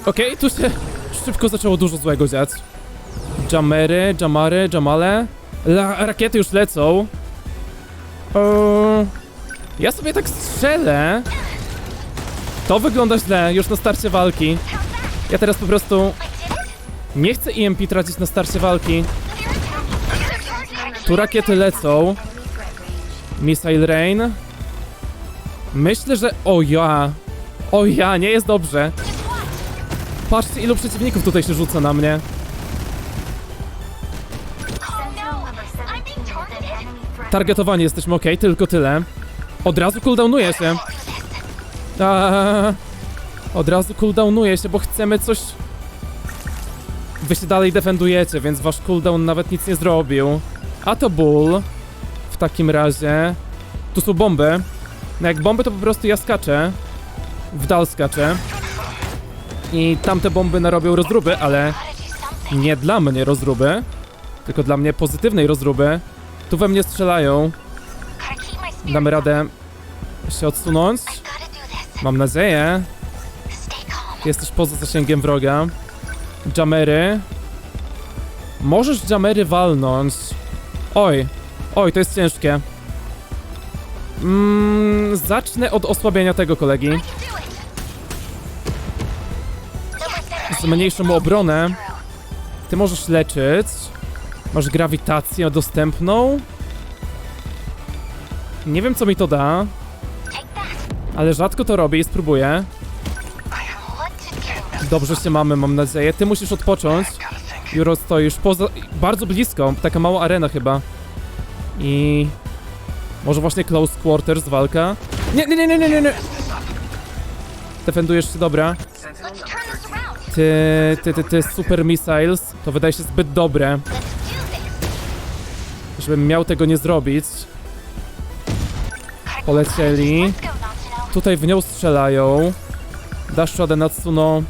Okej, tu się szybko zaczęło dużo złego dziać. Jamale. Rakiety już lecą. Ja sobie tak strzelę. To wygląda źle, już na starcie walki. Ja teraz po prostu nie chcę EMP tracić na starcie walki. Tu rakiety lecą. Missile Rain. Myślę, że... O ja, nie jest dobrze. Patrzcie, ilu przeciwników tutaj się rzuca na mnie. Targetowanie jesteśmy ok, tylko tyle. Od razu cooldownuje się. Od razu cooldownuje się, bo chcemy coś... Wy się dalej defendujecie, więc wasz cooldown nawet nic nie zrobił. A to ból. W takim razie... Tu są bomby. No jak bomby, to po prostu ja skaczę. W dal skaczę. I tamte bomby narobią rozruby, ale... Nie dla mnie rozruby, tylko dla mnie pozytywnej rozruby. Tu we mnie strzelają. Damy radę się odsunąć. Mam nadzieję. Jesteś poza zasięgiem wroga. Jamery. Możesz jamery walnąć. Oj. Oj, to jest ciężkie. Zacznę od osłabienia tego kolegi. Zmniejszę mu obronę. Ty możesz leczyć. Masz grawitację dostępną. Nie wiem, co mi to da. Ale rzadko to robię i spróbuję. Dobrze się mamy, mam nadzieję. Ty musisz odpocząć. Juro, stoisz poza... Bardzo blisko. Taka mała arena chyba. I... Może właśnie close quarters walka? Nie. Defendujesz się, dobra. Ty, super missiles. To wydaje się zbyt dobre. Żebym miał tego nie zrobić. Polecieli. Tutaj w nią strzelają. Dasz radę Natsuno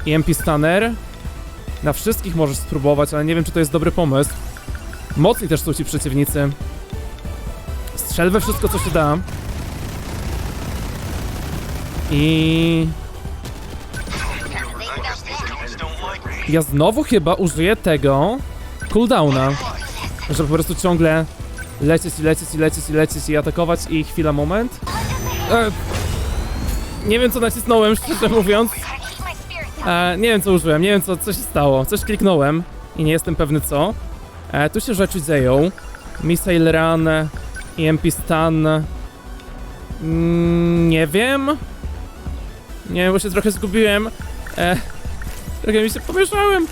i MP Stunner. Na wszystkich możesz spróbować, ale nie wiem, czy to jest dobry pomysł. Mocni też są ci przeciwnicy. Strzel we wszystko, co się da. I... Ja znowu chyba użyję tego cooldowna. Żeby po prostu ciągle lecieć i atakować i chwila, moment. Nie wiem, co nacisnąłem, szczerze mówiąc. Nie wiem, co użyłem, nie wiem, co się stało. Coś kliknąłem i nie jestem pewny co. Tu się rzeczy dzieją. Missile Run, EMP Stun. Nie wiem. Nie wiem, bo się trochę zgubiłem. Trochę mi się pomieszałem.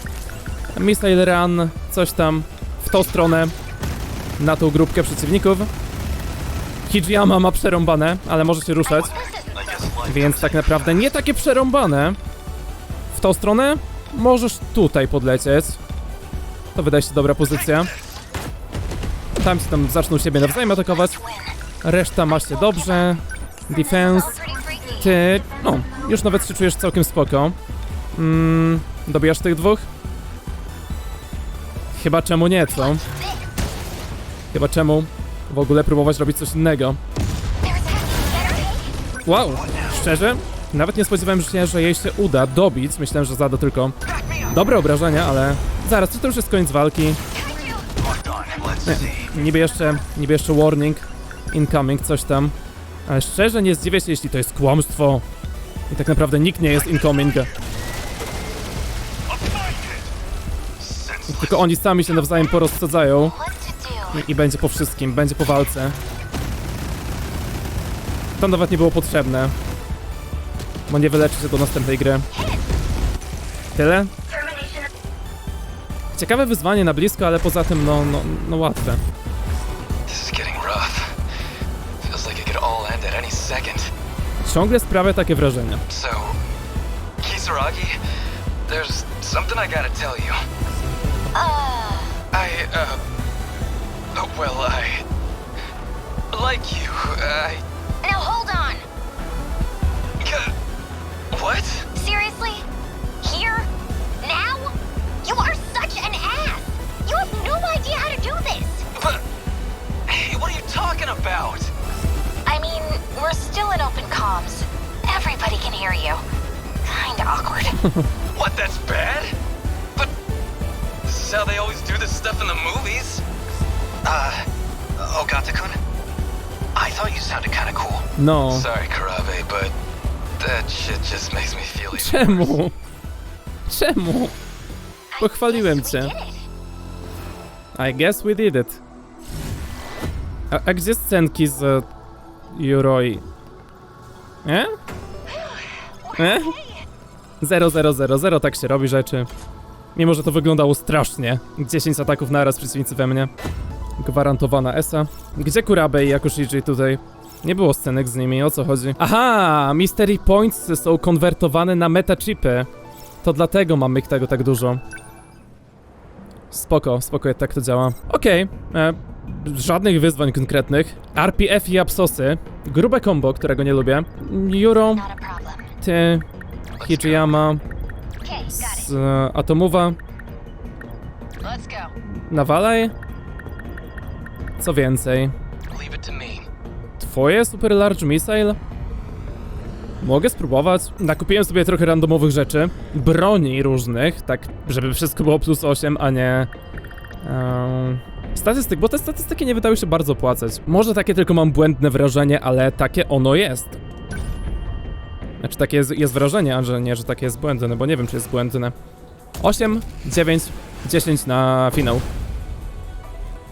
Missile Run, coś tam w tą stronę. Na tą grupkę przeciwników. Hijiyama ma przerąbane, ale może się ruszać. Więc tak naprawdę nie takie przerąbane. W tą stronę możesz tutaj podlecieć. To wydaje się dobra pozycja. Tam zaczną siebie nawzajem atakować. Reszta ma się dobrze. Defense. Ty... No, już nawet się czujesz całkiem spoko. Dobijasz tych dwóch? Chyba czemu nie, co? Chyba czemu w ogóle próbować robić coś innego. Wow, szczerze? Nawet nie spodziewałem się, że jej się uda dobić. Myślałem, że zada tylko dobre obrażenia, ale... Zaraz, czy to już jest koniec walki? Nie, niby jeszcze warning. Incoming, coś tam. Ale szczerze nie zdziwię się, jeśli to jest kłamstwo. I tak naprawdę nikt nie jest incoming. Tylko oni sami się nawzajem porozsadzają. I będzie po wszystkim, będzie po walce. To nawet nie było potrzebne. Bo nie wyleczy się do następnej gry. Tyle? Ciekawe wyzwanie na blisko, ale poza tym no łatwe. Ciągle sprawia takie wrażenie. So, Kisaragi, there's something I gotta tell you. Well, I like you. Now hold on. What? Seriously? Here? Now? You are such an ass! You have no idea how to do this! But... Hey, what are you talking about? I mean, we're still in open comms. Everybody can hear you. Kinda awkward. What, that's bad? But... This is how they always do this stuff in the movies. Ogata-kun? I thought you sounded kinda cool. No. Sorry, Karabe, but that shit just makes me feel even Czemu? Czemu? Pochwaliłem cię. I guess we did it. A gdzie scenki z Yuroi? 0-0-0-0, tak się robi rzeczy. Mimo, że to wyglądało strasznie. 10 ataków naraz przeciwnicy we mnie. Gwarantowana ESA. Gdzie Kurabe i Yakushiji tutaj? Nie było scenek z nimi, o co chodzi? Aha! Mystery Points są konwertowane na metachipy. To dlatego mamy ich tego tak dużo. Spoko, tak to działa. Okej. Żadnych wyzwań konkretnych. RPF i Apsosy. Grube combo, którego nie lubię. Juro. Ty. Hijiyama. Z Atomowa. Nawalaj. Co więcej? Twoje Super Large Missile? Mogę spróbować. Nakupiłem sobie trochę randomowych rzeczy. Broni różnych, tak żeby wszystko było +8, a nie... statystyk, bo te statystyki nie wydały się bardzo opłacać. Może takie tylko mam błędne wrażenie, ale takie ono jest. Znaczy takie jest wrażenie, a że nie, że takie jest błędne, bo nie wiem, czy jest błędne. 8, 9, 10 na finał.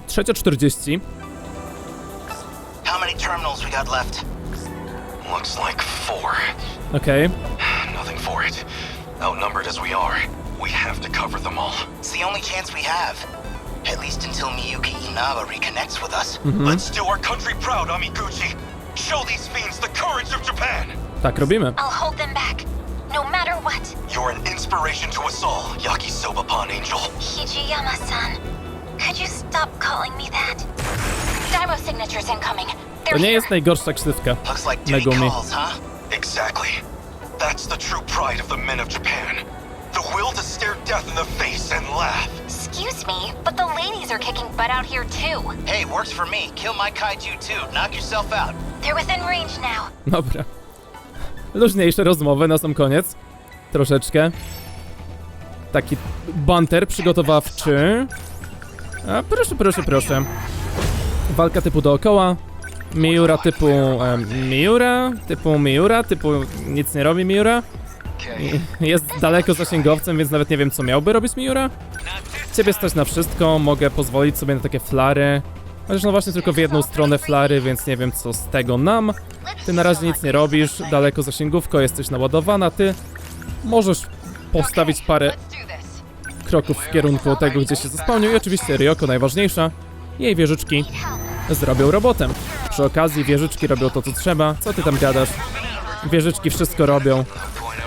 3:40. How many terminals we got left? Looks like 4. Okay. Nothing for it. Outnumbered as we are, we have to cover them all. It's the only chance we have. At least until Miyuki Inaba reconnects with us. Let's do our country proud, Amiguchi. Show these fiends the courage of Japan. Tak robimy. I'll hold them back, no matter what. You're an inspiration to us all, Yakisoba Pawn Angel. Hijiyama-san, could you stop calling me that? Daimo signatures incoming. To nie jest najgorsza ksywka. Looks like duty Megumi. calls, huh? Exactly. That's the true pride of the men of Japan. The will to stare death in the face and laugh. Excuse me, but the ladies are kicking butt out here too. Hey, works for me. Kill my kaiju too. Knock yourself out. They're within range now. Dobra. Luźniejsze rozmowy na sam koniec. Troszeczkę. Taki banter przygotowawczy. A, proszę. Walka typu dookoła. Miura typu... Miura? Typu nic nie robi Miura? Jest daleko zasięgowcem, więc nawet nie wiem, co miałby robić Miura. Ciebie stać na wszystko, mogę pozwolić sobie na takie flary. Chociaż no właśnie tylko w jedną stronę flary, więc nie wiem, co z tego nam. Ty na razie nic nie robisz, daleko zasięgówko, jesteś naładowana, ty możesz postawić parę kroków w kierunku tego, gdzie się zespełnił. I oczywiście Ryoko, najważniejsza. Jej wieżyczki zrobią robotę. Przy okazji wieżyczki robią to, co trzeba. Co ty tam gadasz? Wieżyczki wszystko robią.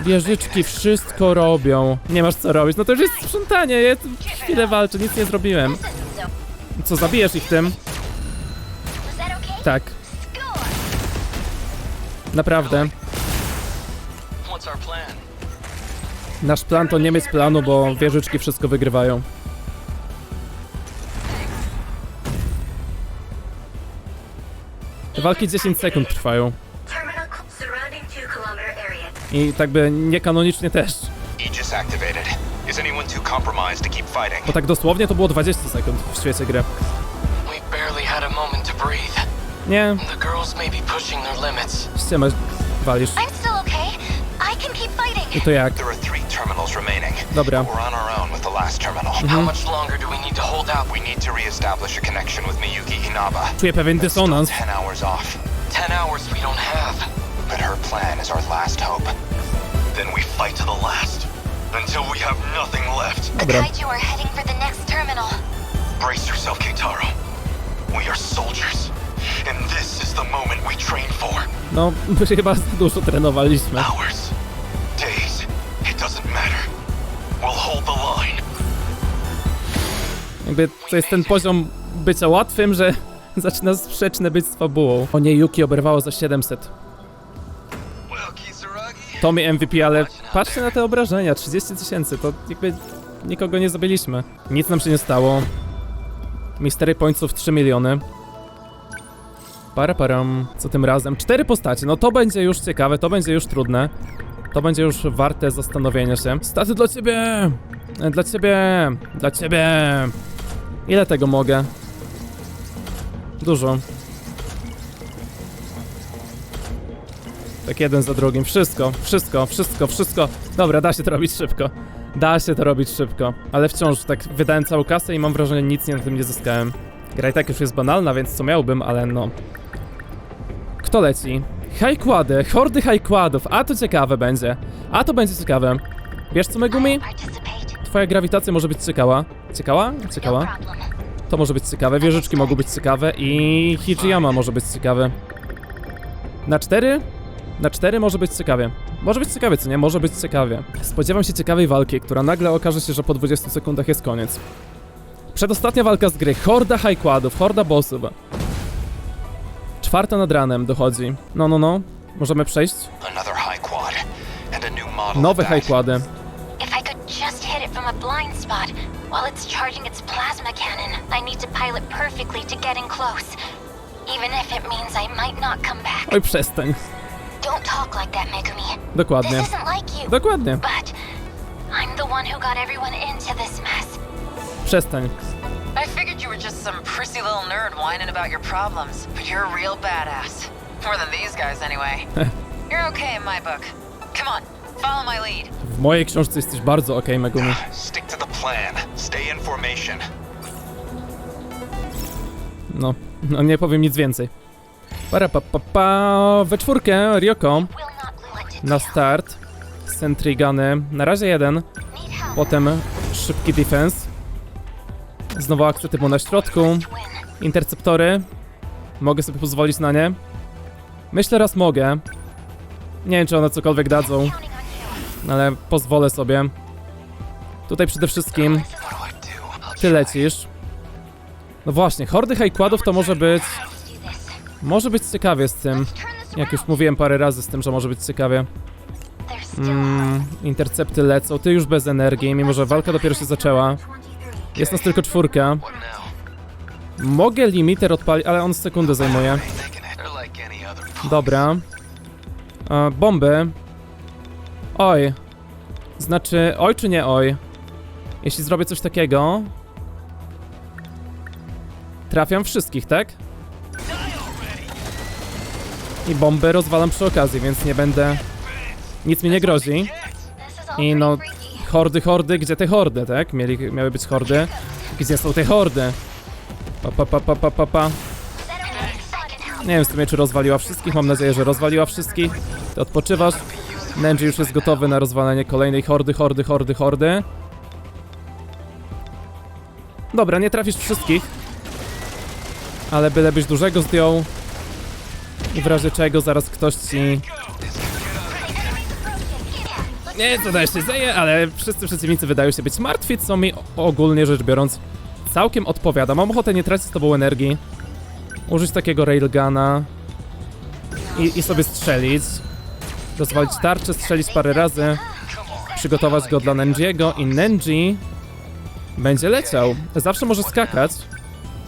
Wieżyczki wszystko robią. Nie masz co robić. No to już jest sprzątanie. Ja tu chwilę walczę, nic nie zrobiłem. Co, zabijesz ich tym? Tak. Naprawdę. Nasz plan to nie mieć planu, bo wieżyczki wszystko wygrywają. Te walki 10 sekund trwają. I tak by niekanonicznie też. Aegis activated. Is anyone too compromised to keep fighting? Bo tak dosłownie to było 20 sekund w świecie gry. We barely had a moment to breathe. Nie. The girls may be pushing their limits. Ściemę walisz. I'm still okay. I can keep fighting. I to jak? There are 3 terminals remaining. Dobra. We're on our own with the last terminal. How much longer do we need to hold out? We need to re-establish a connection with Miyuki Inaba. Czuję pewien dysonans. 10 hours off. 10 hours we don't have. But her plan is our last hope. Then we fight to the last. Until we have nothing left. The kaiju are heading for the next terminal. Brace yourself, Keitaro. We are soldiers. And this is the moment we train for. No, chyba za dużo trenowaliśmy. Hours. Days. It doesn't matter. We'll hold the line. Jakby to jest ten poziom bycia łatwym, że zaczyna sprzeczne być z fabułą. O nie, Yuki oberwało za 700. Tommy MVP, ale patrzcie na te obrażenia, 30 000, to jakby nikogo nie zabiliśmy. Nic nam się nie stało. Mystery Pointsów 3 miliony. Param. Co tym razem? 4 postacie, no to będzie już ciekawe, to będzie już trudne. To będzie już warte zastanowienia się. Staty dla ciebie! Dla ciebie! Ile tego mogę? Dużo. Tak jeden za drugim. Wszystko. Dobra, da się to robić szybko. Ale wciąż tak wydałem całą kasę i mam wrażenie, nic na tym nie zyskałem. Gra i tak już jest banalna, więc co miałbym, ale no. Kto leci? Hajkłady, hordy hajkładów. A to ciekawe będzie. Ciekawe. Wiesz co, Megumi? Twoja grawitacja może być ciekawa. Ciekawa? To może być ciekawe, wieżyczki mogą być ciekawe i Hijiyama może być ciekawy. Na 4? Na 4 może być ciekawie. Może być ciekawie, co nie? Może być ciekawie. Spodziewam się ciekawej walki, która nagle okaże się, że po 20 sekundach jest koniec. Przedostatnia walka z gry. Horda highquadów, horda bossów. 4 nad ranem dochodzi. No. Możemy przejść. Nowe highquady. If I could just hit it from a blind spot while it's charging its plasma cannon, I need to pilot perfectly to get in close. Even if it means I might not come back. Oj, przestań. Don't talk like that, Megumi. Dokładnie. This isn't like you. Dokładnie. But I'm the one who got everyone into this mess. Przestań. I figured you were just some prissy little nerd whining about your problems, but you're a real badass. More than these guys, anyway. You're okay in my book. Come on, follow my lead. W mojej książce jesteś bardzo okej, Megumi. Stick to the plan. Stay in formation. No nie powiem nic więcej. We 4 Ryoko. Na start. Sentry guny. Na razie 1. Potem szybki defense. Znowu akcje typu na środku. Interceptory. Mogę sobie pozwolić na nie. Myślę, raz mogę. Nie wiem, czy one cokolwiek dadzą. Ale pozwolę sobie. Tutaj przede wszystkim ty lecisz. No właśnie, hordy highquadów to może być... Może być ciekawie z tym. Jak już mówiłem parę razy z tym, że może być ciekawie. Intercepty lecą, ty już bez energii, mimo że walka dopiero się zaczęła. Jest nas tylko 4. Mogę limiter odpalić, ale on sekundę zajmuje. Dobra. Bomby. Oj. Znaczy, oj czy nie oj? Jeśli zrobię coś takiego... Trafiam wszystkich, tak? I bomby rozwalam przy okazji, więc nie będę... Nic mi nie grozi. I no... Hordy, gdzie te hordy, tak? Miały być hordy. Gdzie są te hordy? Nie wiem w sumie, czy rozwaliła wszystkich. Mam nadzieję, że rozwaliła wszystkich. Ty odpoczywasz. Nenji już jest gotowy na rozwalenie kolejnej hordy. Dobra, nie trafisz wszystkich. Ale bylebyś dużego zdjął. I w razie czego zaraz ktoś ci... Nie, to też się dzieje, ale wszyscy przeciwnicy wydają się być martwi, co mi ogólnie rzecz biorąc całkiem odpowiada. Mam ochotę nie tracić z tobą energii. Użyć takiego railguna. I sobie strzelić. Rozwalić tarczę, strzelić parę razy. Przygotować go dla Nenjiego i Nenji będzie leciał. Zawsze może skakać.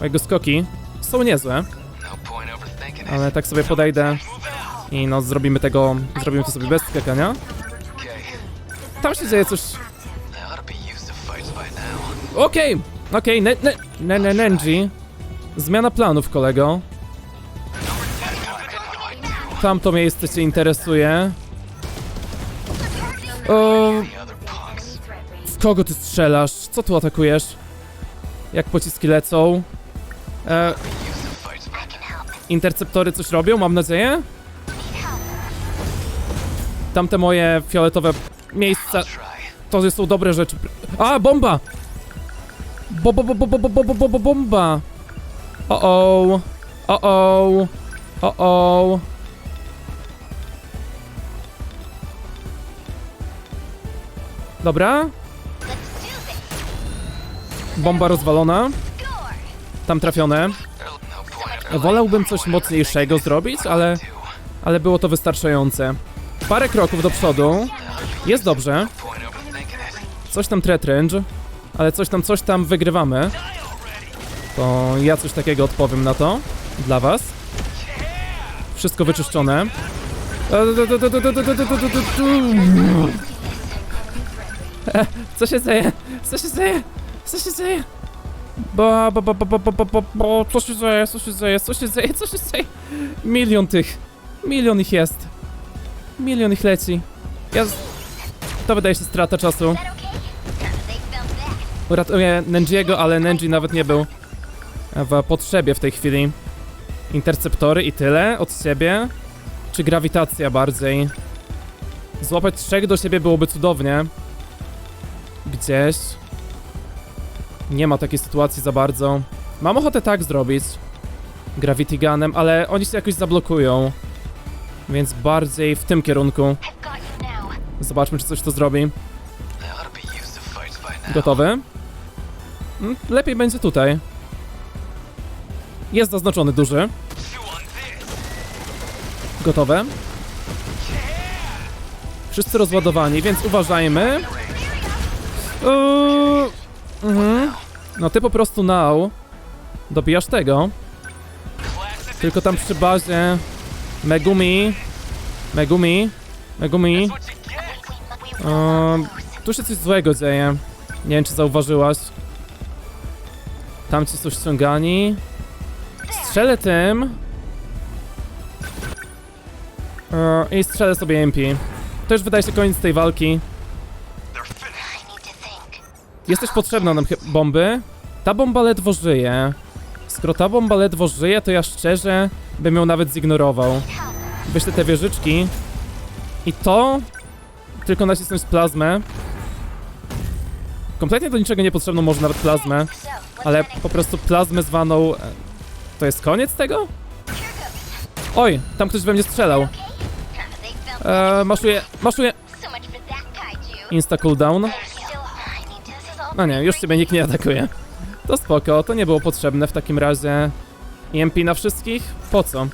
Jego skoki są niezłe. Ale tak sobie podejdę i no zrobimy to sobie bez skakania. Tam się dzieje coś... Okej, Nenji. Zmiana planów, kolego. Tamto miejsce cię interesuje. W kogo ty strzelasz? Co tu atakujesz? Jak pociski lecą? Interceptory coś robią, mam nadzieję? Tamte moje fioletowe miejsca... To są dobre rzeczy. A, bomba! Bomba! O-o! Dobra. Bomba rozwalona. Tam trafione. Wolałbym coś mocniejszego zrobić, ale było to wystarczające. Parę kroków do przodu. Jest dobrze. Coś tam threat range, ale coś tam wygrywamy. To ja coś takiego odpowiem na to. Dla was. Wszystko wyczyszczone. Co się dzieje? Co się dzieje? Co się dzieje? Co się dzieje? Milion ich jest. Milion ich leci. To wydaje się strata czasu. Uratuję Nenjiego, ale Nenji nawet nie był w potrzebie w tej chwili. Interceptory i tyle od siebie. Czy grawitacja bardziej? Złapać 3 do siebie byłoby cudownie. Gdzieś. Nie ma takiej sytuacji za bardzo. Mam ochotę tak zrobić. Gravity Gunem, ale oni się jakoś zablokują. Więc bardziej w tym kierunku. Zobaczmy, czy coś to zrobi. Gotowy? Lepiej będzie tutaj. Jest zaznaczony duży. Gotowe. Wszyscy rozładowani, więc uważajmy. No ty po prostu now dobijasz tego. Tylko tam przy bazie Megumi. Tu się coś złego dzieje. Nie wiem, czy zauważyłaś. Tam ci są ściągani. Strzelę tym. I strzelę sobie MP. To już wydaje się koniec tej walki. Jest też potrzebna nam bomby. Ta bomba ledwo żyje. Skoro ta bomba ledwo żyje, to ja szczerze bym ją nawet zignorował. Wyślę te wieżyczki. I to... Tylko nacisnąć plazmę. Kompletnie do niczego niepotrzebną może nawet plazmę. Ale po prostu plazmę zwaną... To jest koniec tego? Oj, tam ktoś we mnie strzelał. Maszuję. Insta cooldown. No nie, już ciebie nikt nie atakuje. To spoko, to nie było potrzebne w takim razie. EMP na wszystkich? Po co?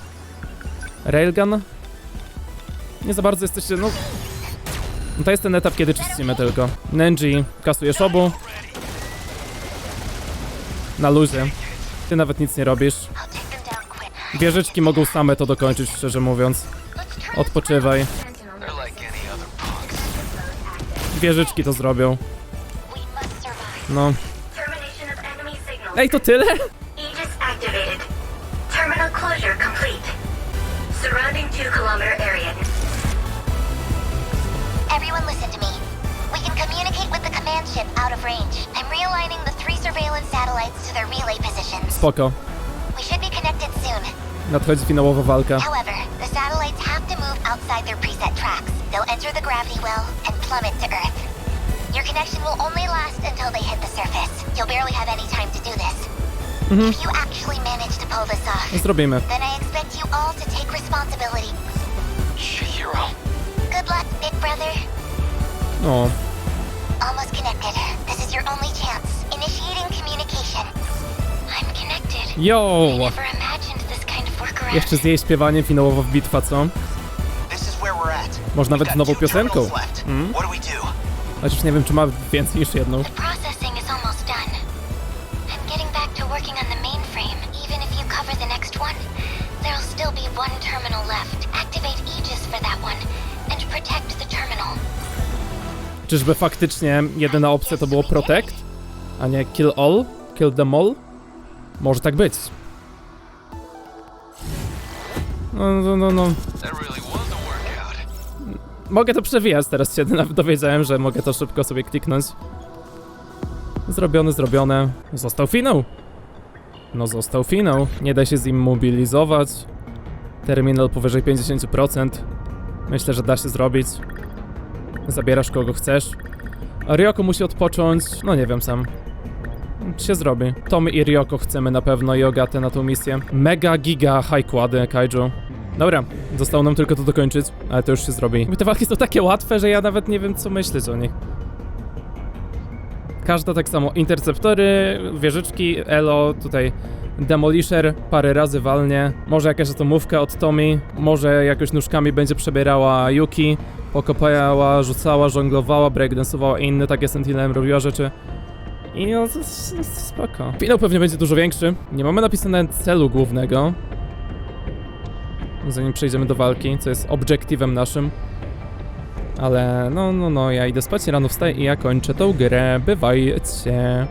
Railgun? Nie za bardzo jesteście, no... To jest ten etap, kiedy czyścimy tylko. Nenji, kasujesz obu. Na luzie. Ty nawet nic nie robisz. Wieżyczki mogą same to dokończyć, szczerze mówiąc. Odpoczywaj. Wieżyczki to zrobią. No. Ej, to tyle? Aegis activated. Terminal closure complete. Surrounding 2-kilometer area. Everyone listen to me. We can communicate with the command ship out of range. I'm realigning the 3 surveillance satellites to their relay positions. Spoko. We should be connected soon. Nadchodzi finałowa walka. However, the satellites have to move outside their preset tracks. They'll enter the gravity well and plummet to Earth. Your connection will only last until they hit the surface. You'll barely have any time to do this. If you actually manage to pull this off, Zrobimy. then I expect you all to take responsibility. Shihiro. Good luck, big brother. O. Almost connected. This is your only chance. Initiating communication. I'm connected. Yo! I never imagined this kind of workaround. Jeszcze z jej śpiewaniem finałowa bitwa, co? This is where we're at. Może nawet z nową Got 2 piosenką. terminals left. What do we do? Chociaż nie wiem, czy ma więcej niż jedną. The processing is almost done. I'm getting back to working on the mainframe. Even if you cover the next one, there'll still be one terminal left. Activate Aegis for that one and protect the terminal. Czyżby faktycznie jedyna opcja to było protect, a nie kill all? Kill them all? Może tak być. No. Mogę to przewijać, teraz się nawet dowiedziałem, że mogę to szybko sobie kliknąć. Zrobione. Został finał. No został finał. Nie da się zimmobilizować. Terminal powyżej 50%. Myślę, że da się zrobić. Zabierasz kogo chcesz. Ryoko musi odpocząć. No nie wiem sam. Się zrobi. Tommy i Ryoko chcemy na pewno i Ogatę na tą misję. Mega giga high quady kaiju. Dobra, zostało nam tylko to dokończyć, ale to już się zrobi. I te walki są takie łatwe, że ja nawet nie wiem, co myśleć o nich. Każda tak samo. Interceptory, wieżyczki, elo, tutaj demolisher, parę razy walnie. Może jakaś atomówka od Tommy, może jakoś nóżkami będzie przebierała Yuki, pokopała, rzucała, żonglowała, breakdance'owała i inne takie sentinelem robiła rzeczy. I no, to jest spoko. Finał pewnie będzie dużo większy. Nie mamy napisane celu głównego. Zanim przejdziemy do walki, co jest obiektywem naszym. Ale no, ja idę spać, rano wstaję i ja kończę tą grę. Bywajcie.